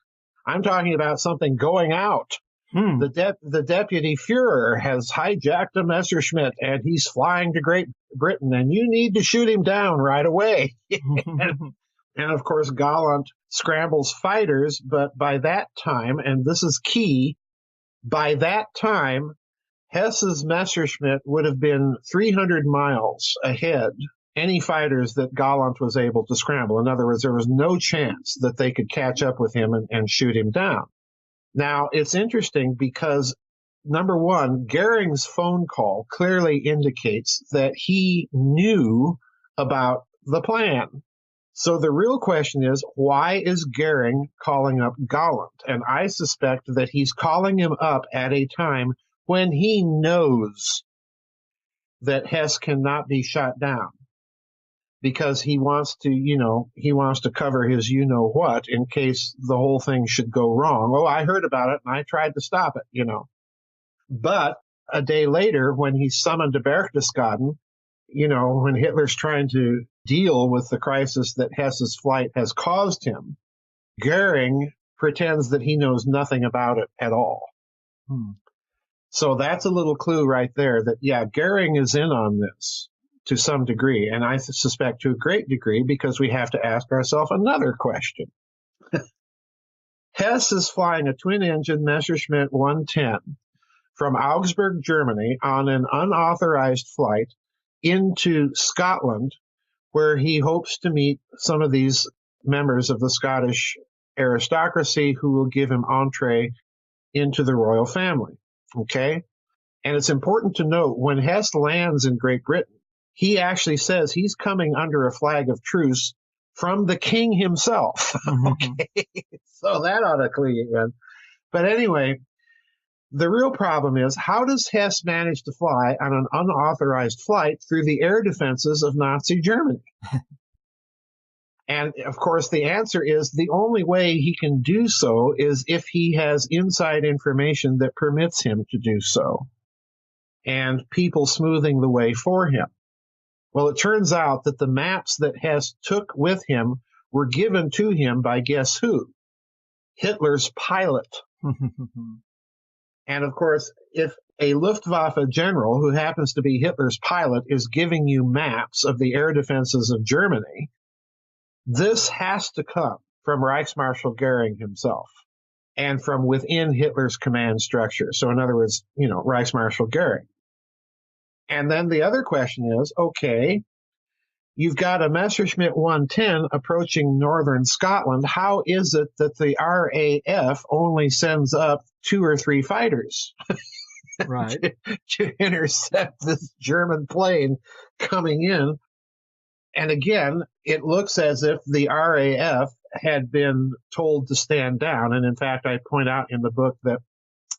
I'm talking about something going out. The deputy Fuhrer has hijacked a Messerschmitt and he's flying to Great Britain and you need to shoot him down right away. And of course, Gallant scrambles fighters, but by that time, and this is key, by that time, Hess's Messerschmitt would have been 300 miles ahead any fighters that Gallant was able to scramble. In other words, there was no chance that they could catch up with him and shoot him down. Now, it's interesting because, number one, Goering's phone call clearly indicates that he knew about the plan. So the real question is, why is Goering calling up Gallant? And I suspect that he's calling him up at a time when he knows that Hess cannot be shot down, because he wants to cover his you-know-what in case the whole thing should go wrong. Oh, I heard about it, and I tried to stop it, But a day later, when he's summoned to Berchtesgaden, when Hitler's trying to deal with the crisis that Hess's flight has caused him, Goering pretends that he knows nothing about it at all. So that's a little clue right there that, yeah, Goering is in on this to some degree, and I suspect to a great degree, because we have to ask ourselves another question. Hess is flying a twin-engine Messerschmitt 110 from Augsburg, Germany, on an unauthorized flight into Scotland, where he hopes to meet some of these members of the Scottish aristocracy who will give him entree into the royal family. Okay? And it's important to note, when Hess lands in Great Britain, he actually says he's coming under a flag of truce from the king himself. Okay? So that ought to clue you in. But anyway, the real problem is, how does Hess manage to fly on an unauthorized flight through the air defenses of Nazi Germany? And, of course, the answer is the only way he can do so is if he has inside information that permits him to do so, and people smoothing the way for him. Well, it turns out that the maps that Hess took with him were given to him by guess who? Hitler's pilot. And, of course, if a Luftwaffe general who happens to be Hitler's pilot is giving you maps of the air defenses of Germany, this has to come from Reichsmarschall Goering himself and from within Hitler's command structure. So, in other words, Reichsmarschall Goering. And then the other question is, okay, you've got a Messerschmitt 110 approaching northern Scotland. How is it that the RAF only sends up 2 or 3 fighters right. to intercept this German plane coming in? And again, it looks as if the RAF had been told to stand down. And in fact, I point out in the book that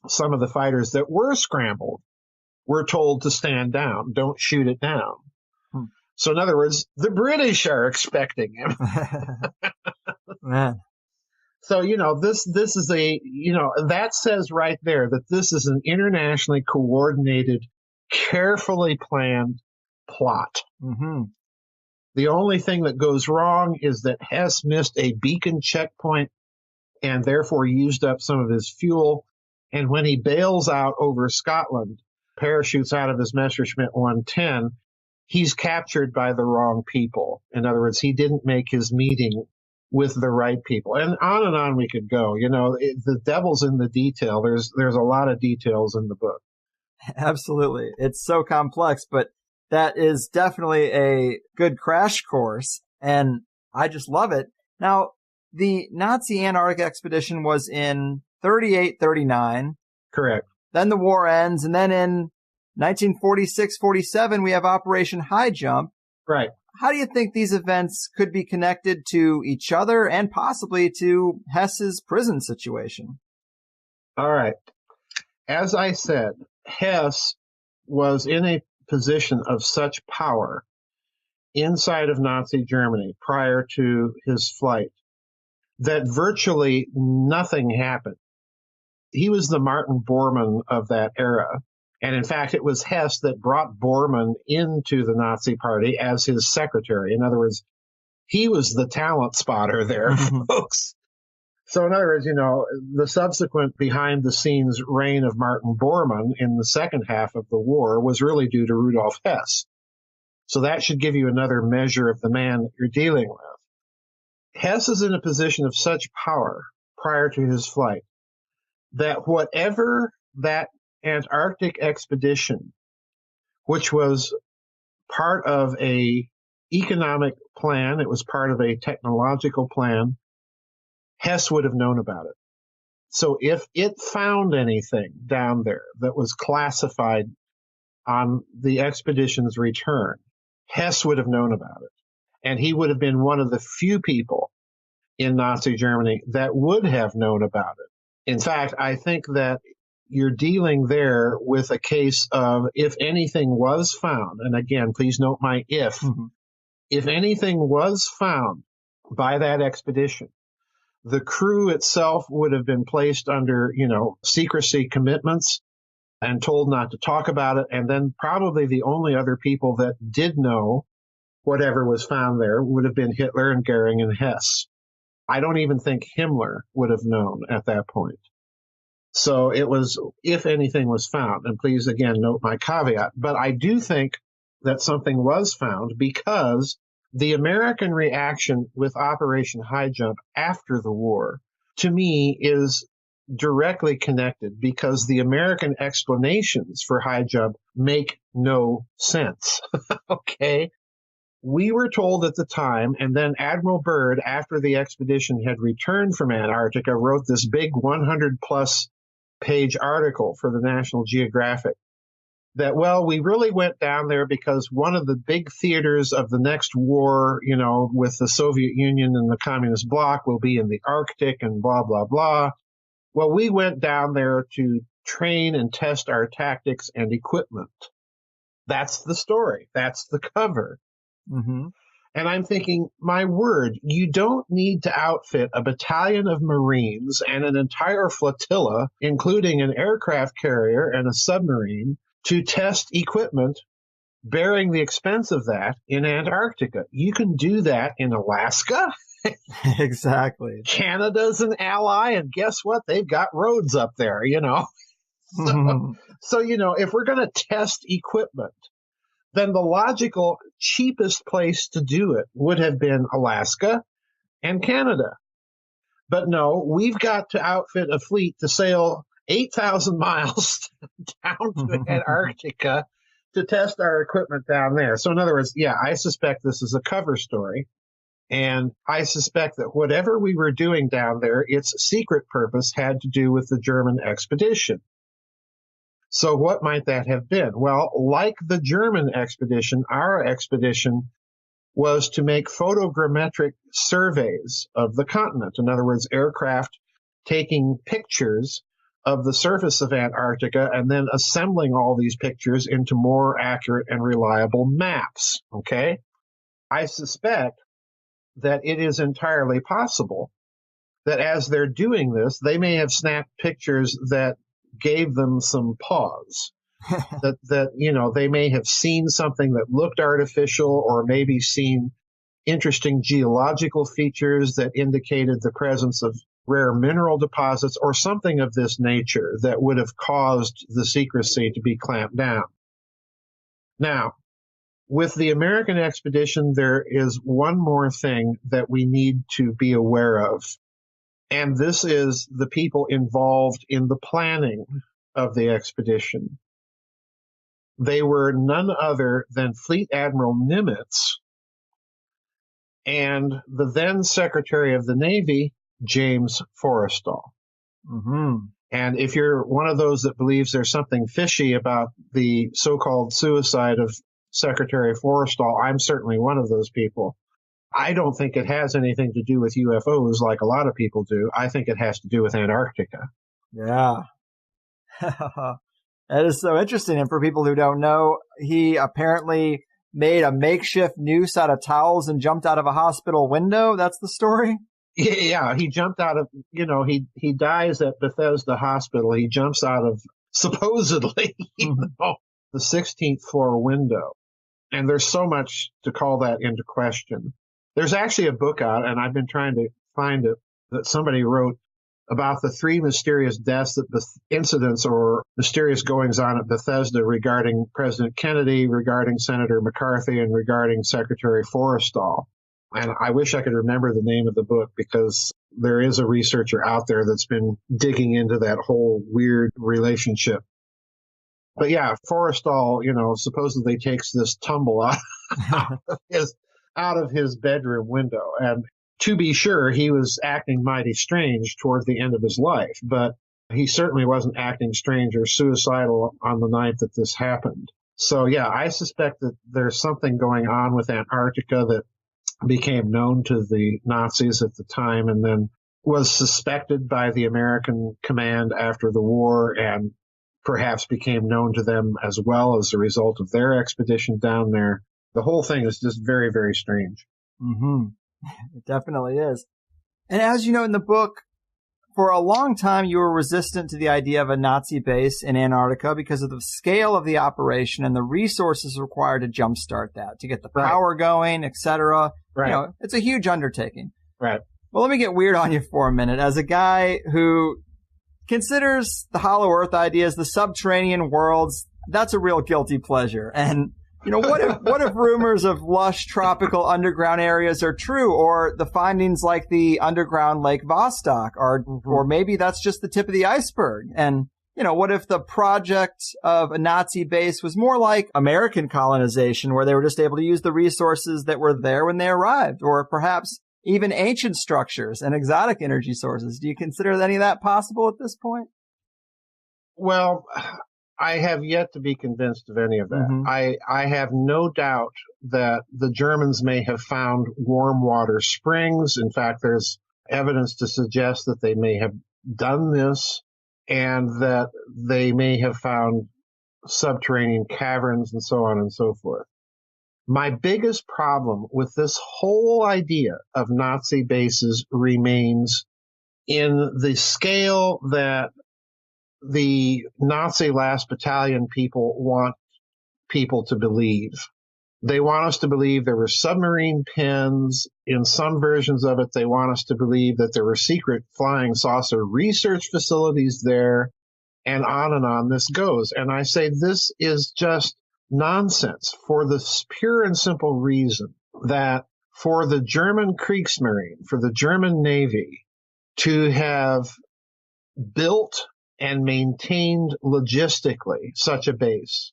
some of the fighters that were scrambled were told to stand down, don't shoot it down. So in other words, the British are expecting him. Man. So, this is that says right there that this is an internationally coordinated, carefully planned plot. Mm-hmm. The only thing that goes wrong is that Hess missed a beacon checkpoint and therefore used up some of his fuel. And when he bails out over Scotland, parachutes out of his Messerschmitt 110, he's captured by the wrong people. In other words, he didn't make his meeting with the right people. And on we could go. The devil's in the detail. There's a lot of details in the book. Absolutely. It's so complex, but that is definitely a good crash course, and I just love it. Now, the Nazi Antarctic expedition was in 38-39. Correct. Then the war ends, and then in 1946-47, we have Operation High Jump. Right. How do you think these events could be connected to each other and possibly to Hess's prison situation? All right. As I said, Hess was in a position of such power inside of Nazi Germany prior to his flight that virtually nothing happened He was the Martin Bormann of that era. And in fact, it was Hess that brought Bormann into the Nazi Party as his secretary. In other words, he was the talent spotter there, folks. So in other words, the subsequent behind-the-scenes reign of Martin Bormann in the second half of the war was really due to Rudolf Hess. So that should give you another measure of the man you're dealing with. Hess is in a position of such power prior to his flight that whatever that Antarctic expedition, which was part of a economic plan, it was part of a technological plan, Hess would have known about it. So if it found anything down there that was classified on the expedition's return, Hess would have known about it. And he would have been one of the few people in Nazi Germany that would have known about it. In fact, I think that you're dealing there with a case of if anything was found, and again, please note my if anything was found by that expedition, the crew itself would have been placed under, secrecy commitments and told not to talk about it. And then probably the only other people that did know whatever was found there would have been Hitler and Goering and Hess. I don't even think Himmler would have known at that point. So it was, if anything was found, and please again note my caveat, but I do think that something was found because the American reaction with Operation High Jump after the war, to me, is directly connected because the American explanations for High Jump make no sense. Okay? We were told at the time, and then Admiral Byrd, after the expedition had returned from Antarctica, wrote this big 100-plus page article for the National Geographic that, we really went down there because one of the big theaters of the next war, with the Soviet Union and the Communist bloc will be in the Arctic and blah, blah, blah. Well, we went down there to train and test our tactics and equipment. That's the story. That's the cover. Mm-hmm. And I'm thinking, my word, you don't need to outfit a battalion of Marines and an entire flotilla, including an aircraft carrier and a submarine, to test equipment bearing the expense of that in Antarctica. You can do that in Alaska. Exactly. Canada's an ally, and guess what? They've got roads up there, So, if we're going to test equipment, then the logical, cheapest place to do it would have been Alaska and Canada. But no, we've got to outfit a fleet to sail 8,000 miles down to Antarctica to test our equipment down there. So in other words, I suspect this is a cover story. And I suspect that whatever we were doing down there, its secret purpose had to do with the German expedition. So what might that have been? Well, like the German expedition, our expedition was to make photogrammetric surveys of the continent. In other words, aircraft taking pictures of the surface of Antarctica and then assembling all these pictures into more accurate and reliable maps. Okay? I suspect that it is entirely possible that as they're doing this, they may have snapped pictures that gave them some pause. that they may have seen something that looked artificial, or maybe seen interesting geological features that indicated the presence of rare mineral deposits or something of this nature that would have caused the secrecy to be clamped down. Now, with the American expedition, there is one more thing that we need to be aware of. And this is the people involved in the planning of the expedition. They were none other than Fleet Admiral Nimitz and the then Secretary of the Navy, James Forrestal. Mm-hmm. And if you're one of those that believes there's something fishy about the so-called suicide of Secretary Forrestal, I'm certainly one of those people. I don't think it has anything to do with UFOs like a lot of people do. I think it has to do with Antarctica. Yeah. That is so interesting. And for people who don't know, he apparently made a makeshift noose out of towels and jumped out of a hospital window. That's the story? Yeah, he jumped out of, he dies at Bethesda Hospital. He jumps out of, supposedly, the 16th floor window. And there's so much to call that into question. There's actually a book out, and I've been trying to find it, that somebody wrote about the 3 mysterious deaths, incidents or mysterious goings on at Bethesda regarding President Kennedy, regarding Senator McCarthy, and regarding Secretary Forrestal. And I wish I could remember the name of the book, because there is a researcher out there that's been digging into that whole weird relationship. But yeah, Forrestal, supposedly takes this tumble out of his bedroom window. And to be sure, he was acting mighty strange toward the end of his life, but he certainly wasn't acting strange or suicidal on the night that this happened. So yeah, I suspect that there's something going on with Antarctica that became known to the Nazis at the time, and then was suspected by the American command after the war, and perhaps became known to them as well as a result of their expedition down there. The whole thing is just very, very strange. Mm-hmm. It definitely is. And as you know in the book, for a long time you were resistant to the idea of a Nazi base in Antarctica because of the scale of the operation and the resources required to jumpstart that, to get the power going, etc. Right. It's a huge undertaking. Right. Well, let me get weird on you for a minute. As a guy who considers the Hollow Earth idea as the subterranean worlds, that's a real guilty pleasure. And what if rumors of lush tropical underground areas are true, or the findings like the underground Lake Vostok are, or maybe that's just the tip of the iceberg? And, what if the project of a Nazi base was more like American colonization, where they were just able to use the resources that were there when they arrived, or perhaps even ancient structures and exotic energy sources? Do you consider any of that possible at this point? Well, I have yet to be convinced of any of that. I have no doubt that the Germans may have found warm water springs. In fact, there's evidence to suggest that they may have done this, and that they may have found subterranean caverns and so on and so forth. My biggest problem with this whole idea of Nazi bases remains in the scale that the Nazi last battalion people want people to believe. They want us to believe there were submarine pens. In some versions of it, they want us to believe that there were secret flying saucer research facilities there, and on this goes. And I say this is just nonsense, for the pure and simple reason that for the German Kriegsmarine, for the German Navy, to have built and maintained logistically such a base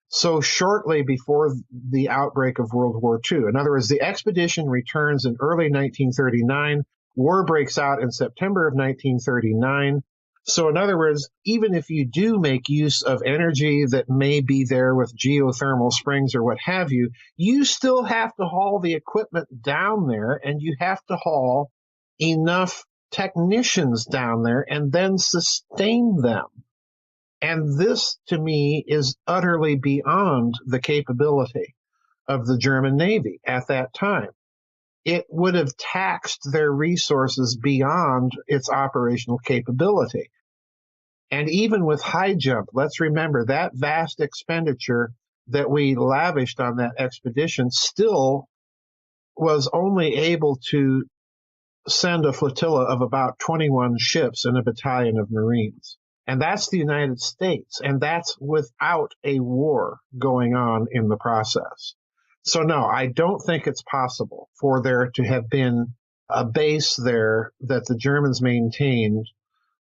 so shortly before the outbreak of World War II. In other words, the expedition returns in early 1939. War breaks out in September of 1939. So in other words, even if you do make use of energy that may be there with geothermal springs or what have you, you still have to haul the equipment down there, and you have to haul enough technicians down there and then sustain them. And this, to me, is utterly beyond the capability of the German Navy at that time. It would have taxed their resources beyond its operational capability. And even with high jump, let's remember that vast expenditure that we lavished on that expedition still was only able to send a flotilla of about 21 ships and a battalion of Marines. And that's the United States, and that's without a war going on in the process. So no, I don't think it's possible for there to have been a base there that the Germans maintained,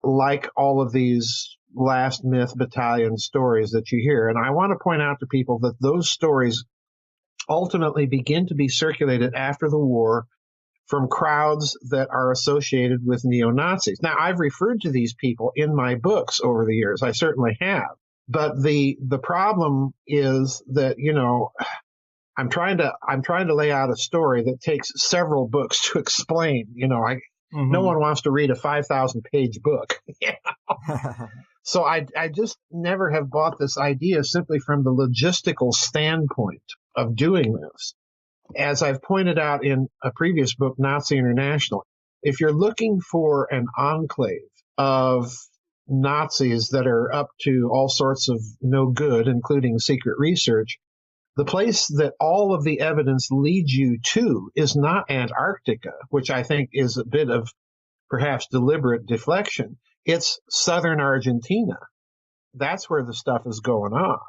like all of these last myth battalion stories that you hear. And I want to point out to people that those stories ultimately begin to be circulated after the war from crowds that are associated with neo-Nazis. Now, I've referred to these people in my books over the years. I certainly have. But the problem is that, I'm trying to lay out a story that takes several books to explain. No one wants to read a 5,000-page book. So I just never have bought this idea simply from the logistical standpoint of doing this. As I've pointed out in a previous book, Nazi International, If you're looking for an enclave of Nazis that are up to all sorts of no good, including secret research, the place that all of the evidence leads you to is not Antarctica, which I think is a bit of perhaps deliberate deflection. It's southern Argentina. That's where the stuff is going on.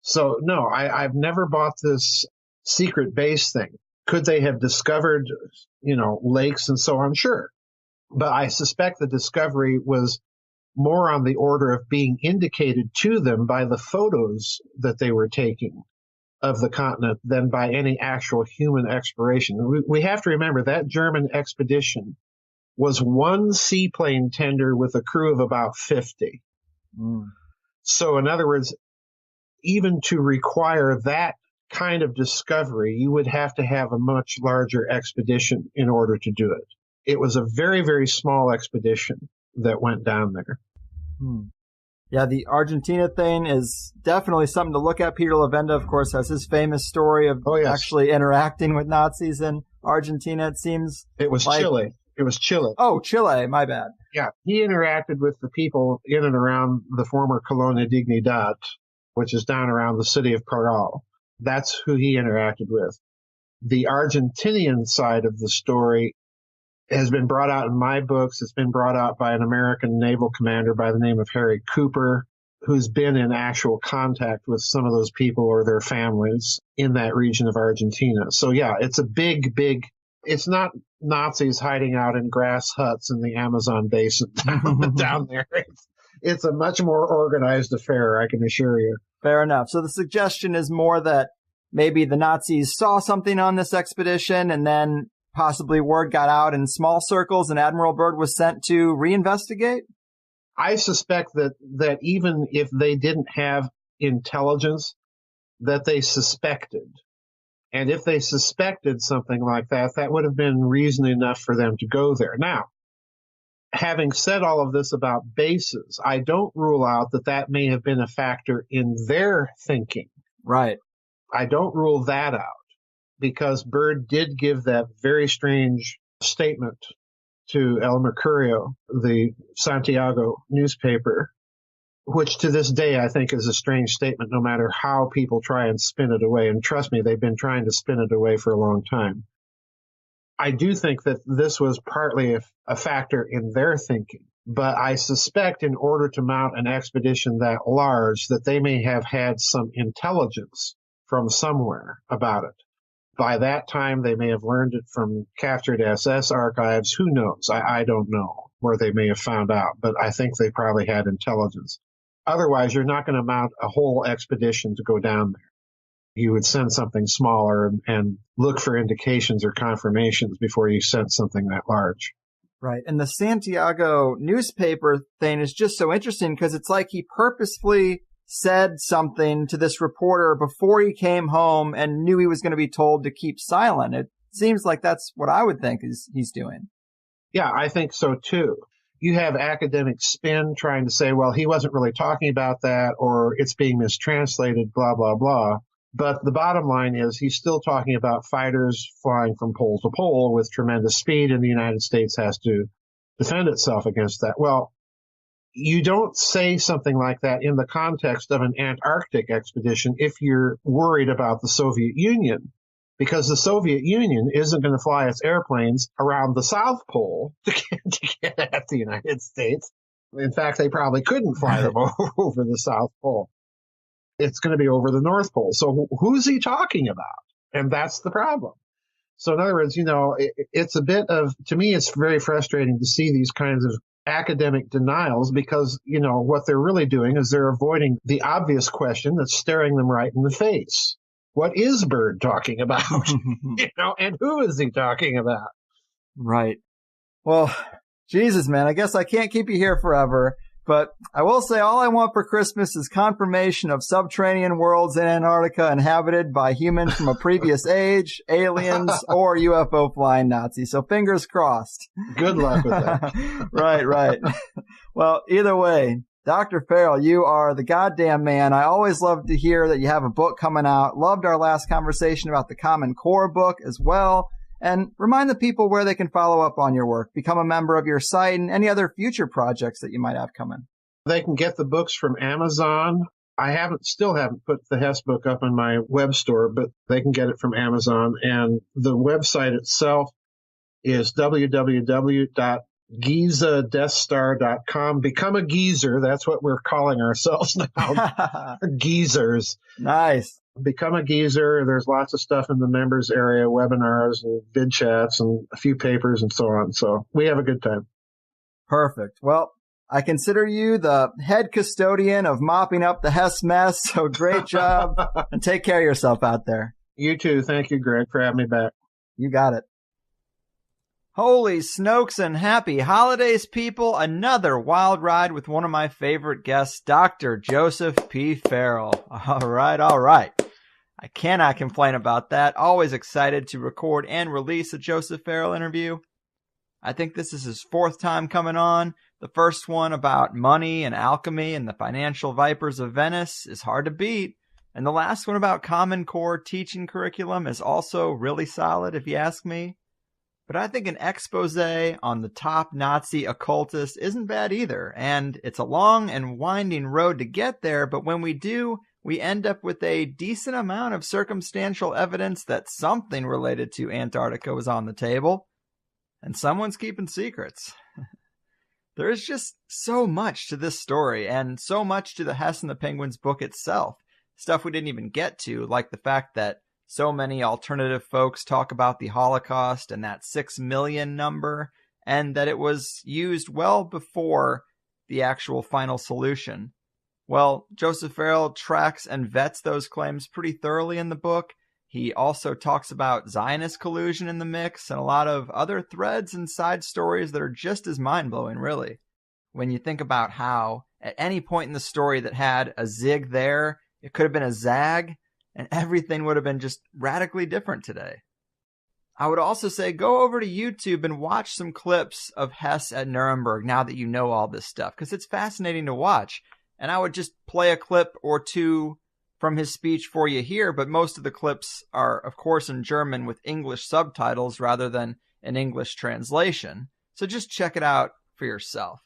So, no, I've never bought this secret base thing. Could they have discovered, lakes and so on? Sure. But I suspect the discovery was more on the order of being indicated to them by the photos that they were taking of the continent than by any actual human exploration. We have to remember that German expedition was one seaplane tender with a crew of about 50. Mm. So in other words, even to require that kind of discovery, you would have to have a much larger expedition in order to do it. It was a very, very small expedition that went down there. Hmm. Yeah, the Argentina thing is definitely something to look at. Peter Levenda, of course, has his famous story of actually interacting with Nazis in Argentina, it seems. It was Chile. It was Chile. Oh, Chile, my bad. Yeah, he interacted with the people in and around the former Colonia Dignidad, which is down around the city of Parral. That's who he interacted with. The Argentinian side of the story has been brought out in my books. It's been brought out by an American naval commander by the name of Harry Cooper, who's been in actual contact with some of those people or their families in that region of Argentina. So yeah, it's a big, it's not Nazis hiding out in grass huts in the Amazon basin down there. It's a much more organized affair, I can assure you. Fair enough. So the suggestion is more that maybe the Nazis saw something on this expedition and then possibly word got out in small circles and Admiral Byrd was sent to reinvestigate? I suspect that even if they didn't have intelligence, that they suspected. And if they suspected something like that, that would have been reason enough for them to go there. Now, having said all of this about bases, I don't rule out that may have been a factor in their thinking. Right. I don't rule that out because Byrd did give that very strange statement to El Mercurio, the Santiago newspaper, which to this day I think is a strange statement no matter how people try and spin it away. And trust me, they've been trying to spin it away for a long time. I do think that this was partly a factor in their thinking, but I suspect in order to mount an expedition that large that they may have had some intelligence from somewhere about it. By that time, they may have learned it from captured SS archives. Who knows? I don't know where they may have found out, but I think they probably had intelligence. Otherwise, you're not going to mount a whole expedition to go down there. You would send something smaller and look for indications or confirmations before you sent something that large. Right. And the Santiago newspaper thing is just so interesting because it's like he purposefully said something to this reporter before he came home and knew he was going to be told to keep silent. It seems like that's what I would think he's doing. Yeah, I think so too. You have academic spin trying to say, well, he wasn't really talking about that or it's being mistranslated, blah, blah, blah. But the bottom line is he's still talking about fighters flying from pole to pole with tremendous speed, and the United States has to defend itself against that. Well, you don't say something like that in the context of an Antarctic expedition if you're worried about the Soviet Union, because the Soviet Union isn't going to fly its airplanes around the South Pole to get at the United States. In fact, they probably couldn't fly them over the South Pole. It's going to be over the North Pole. So who's he talking about? And that's the problem. So in other words, it's a bit of, to me, it's very frustrating to see these kinds of academic denials because, what they're really doing is they're avoiding the obvious question that's staring them right in the face. What is Byrd talking about? And who is he talking about? Right. Well, Jesus, man, I guess I can't keep you here forever. But I will say all I want for Christmas is confirmation of subterranean worlds in Antarctica inhabited by humans from a previous age, aliens, or UFO flying Nazis. So fingers crossed. Good luck with that. Right. Well, either way, Dr. Farrell, you are the goddamn man. I always love to hear that you have a book coming out. Loved our last conversation about the Common Core book as well. And remind the people where they can follow up on your work, become a member of your site, and any other future projects that you might have coming. They can get the books from Amazon. I still haven't put the Hess book up in my web store, but they can get it from Amazon. And the website itself is www.gizadeathstar.com. Become a geezer. That's what we're calling ourselves now. Geezers. Nice. Become a geezer. There's lots of stuff in the members area, webinars and vid chats and a few papers and so on. So we have a good time. Perfect. Well, I consider you the head custodian of mopping up the Hess mess. So great job and take care of yourself out there. You too. Thank you, Greg, for having me back. You got it. Holy Snokes and happy holidays, people. Another wild ride with one of my favorite guests, Dr. Joseph P. Farrell. All right. I cannot complain about that. Always excited to record and release a Joseph Farrell interview. I think this is his fourth time coming on. The first one about money and alchemy and the financial vipers of Venice is hard to beat. And the last one about Common Core teaching curriculum is also really solid, if you ask me. But I think an expose on the top Nazi occultist isn't bad either. And it's a long and winding road to get there, but when we do, we end up with a decent amount of circumstantial evidence that something related to Antarctica was on the table. And someone's keeping secrets. There is just so much to this story, and so much to the Hess and the Penguins book itself. Stuff we didn't even get to, like the fact that so many alternative folks talk about the Holocaust and that 6 million number, and that it was used well before the actual final solution. Well, Joseph Farrell tracks and vets those claims pretty thoroughly in the book. He also talks about Zionist collusion in the mix and a lot of other threads and side stories that are just as mind-blowing, really. When you think about how, at any point in the story that had a zig there, it could have been a zag, and everything would have been just radically different today. I would also say go over to YouTube and watch some clips of Hess at Nuremberg now that you know all this stuff, because it's fascinating to watch. And I would just play a clip or two from his speech for you here, but most of the clips are, of course, in German with English subtitles rather than an English translation. So just check it out for yourself.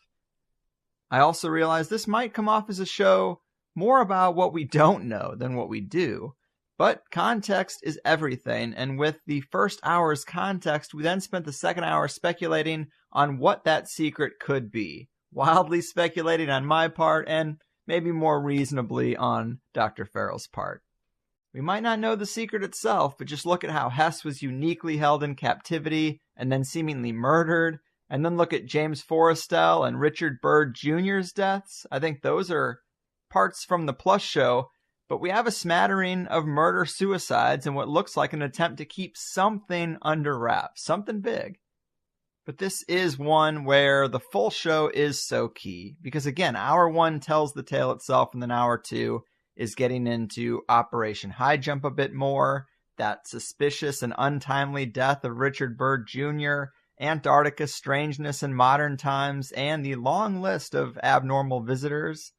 I also realize this might come off as a show more about what we don't know than what we do. But context is everything, and with the first hour's context, we then spent the second hour speculating on what that secret could be. Wildly speculating on my part, and maybe more reasonably on Dr. Farrell's part. We might not know the secret itself, but just look at how Hess was uniquely held in captivity and then seemingly murdered, and then look at James Forrestal and Richard Byrd Jr.'s deaths. I think those are parts from the Plus show, but we have a smattering of murder-suicides and what looks like an attempt to keep something under wraps, something big. But this is one where the full show is so key, because again, hour one tells the tale itself, and then hour two is getting into Operation High Jump a bit more, that suspicious and untimely death of Richard Byrd Jr., Antarctica strangeness in modern times, and the long list of abnormal visitors.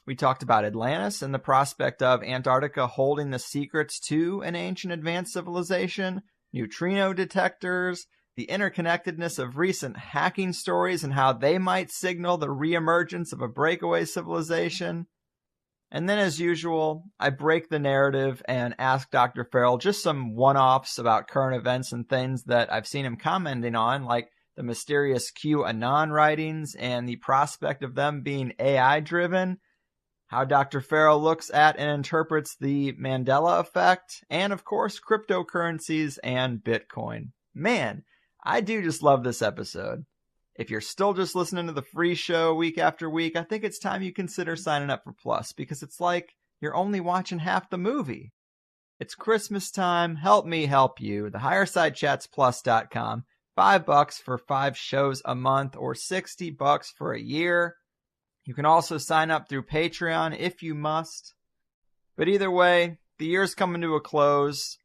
We talked about Atlantis and the prospect of Antarctica holding the secrets to an ancient advanced civilization, neutrino detectors, the interconnectedness of recent hacking stories and how they might signal the reemergence of a breakaway civilization. And then, as usual, I break the narrative and ask Dr. Farrell just some one-offs about current events and things that I've seen him commenting on, like the mysterious QAnon writings and the prospect of them being AI-driven, how Dr. Farrell looks at and interprets the Mandela effect, and, of course, cryptocurrencies and Bitcoin. Man, I do just love this episode. If you're still just listening to the free show week after week, I think it's time you consider signing up for Plus, because it's like you're only watching half the movie. It's Christmas time. Help me help you. TheHigherSideChatsPlus.com. $5 for 5 shows a month, or $60 for a year. You can also sign up through Patreon if you must. But either way, the year's coming to a close.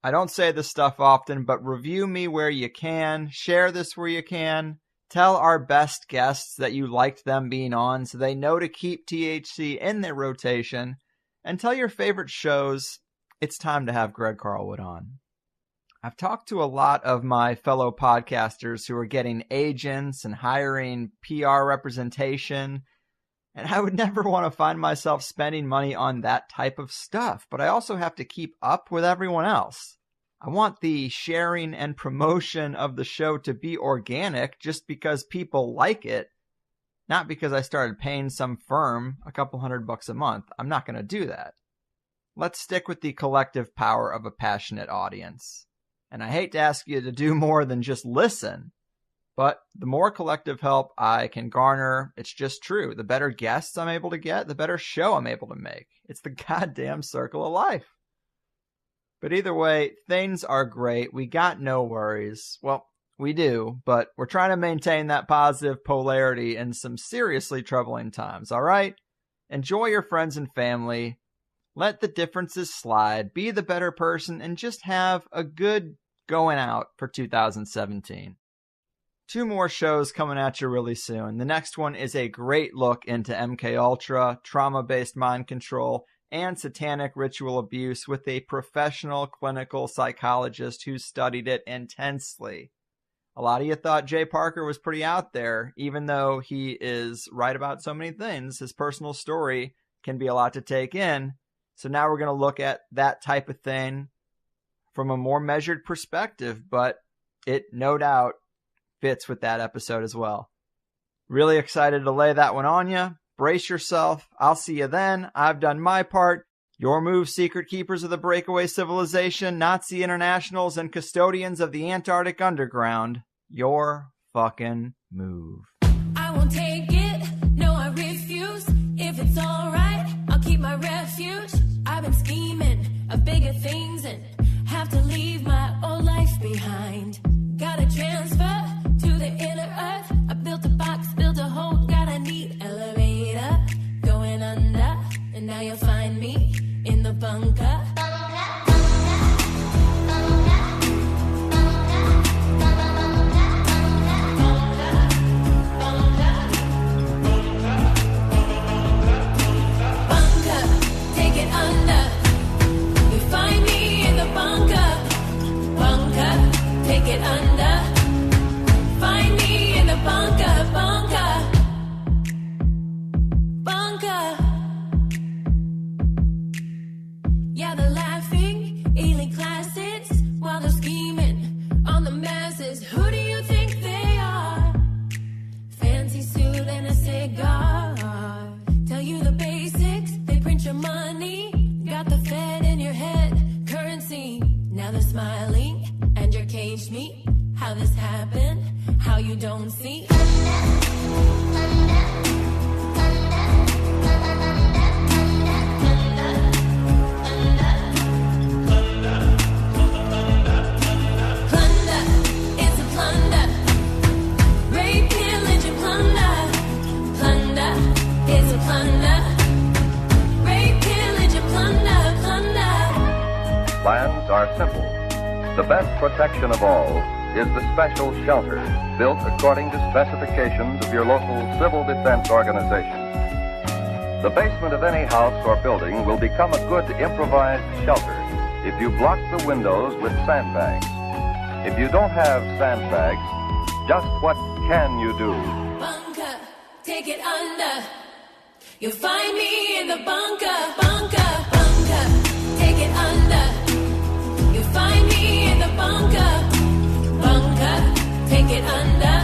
I don't say this stuff often, but review me where you can. Share this where you can. Tell our best guests that you liked them being on so they know to keep THC in their rotation. And tell your favorite shows it's time to have Greg Carlwood on. I've talked to a lot of my fellow podcasters who are getting agents and hiring PR representation, and I would never want to find myself spending money on that type of stuff, but I also have to keep up with everyone else. I want the sharing and promotion of the show to be organic just because people like it, not because I started paying some firm a couple $100 a month. I'm not going to do that. Let's stick with the collective power of a passionate audience. And I hate to ask you to do more than just listen, but the more collective help I can garner, it's just true. The better guests I'm able to get, the better show I'm able to make. It's the goddamn circle of life. But either way, things are great. We got no worries. Well, we do, but we're trying to maintain that positive polarity in some seriously troubling times, all right? Enjoy your friends and family. Let the differences slide. Be the better person and just have a good going out for 2017. 2 more shows coming at you really soon. The next one is a great look into MKUltra, trauma-based mind control, and satanic ritual abuse with a professional clinical psychologist who studied it intensely. A lot of you thought Jay Parker was pretty out there, even though he is right about so many things. His personal story can be a lot to take in. So now we're going to look at that type of thing from a more measured perspective, but it no doubt fits with that episode as well. Really excited to lay that one on you. Brace yourself. I'll see you then. I've done my part. Your move, secret keepers of the breakaway civilization, Nazi internationals, and custodians of the Antarctic underground. Your fucking move. I won't take it. No, I refuse. If it's alright, I'll keep my refuge. I've been scheming of bigger things and have to leave my old life behind. Gotta transfer to the inner earth. I built a box, built a hole, got a neat elevator going under, and now you'll find me in the bunker. Get under, find me in the bunker, bunker. Yeah, they're laughing, alien classics, while they're scheming on the masses. Who do you think they are? Fancy suit and a cigar. Tell you the basics, they print your money. Got the Fed in your head, currency. Now they're smiling. And you're caged me. How this happened, how you don't see. Plans are simple. The best protection of all is the special shelter built according to specifications of your local civil defense organization. The basement of any house or building will become a good improvised shelter if you block the windows with sandbags. If you don't have sandbags, just what can you do? Bunker, take it under. You'll find me in the bunker, bunker, bunker. Take it under. You'll find me in the bunker, bunker. Take it under.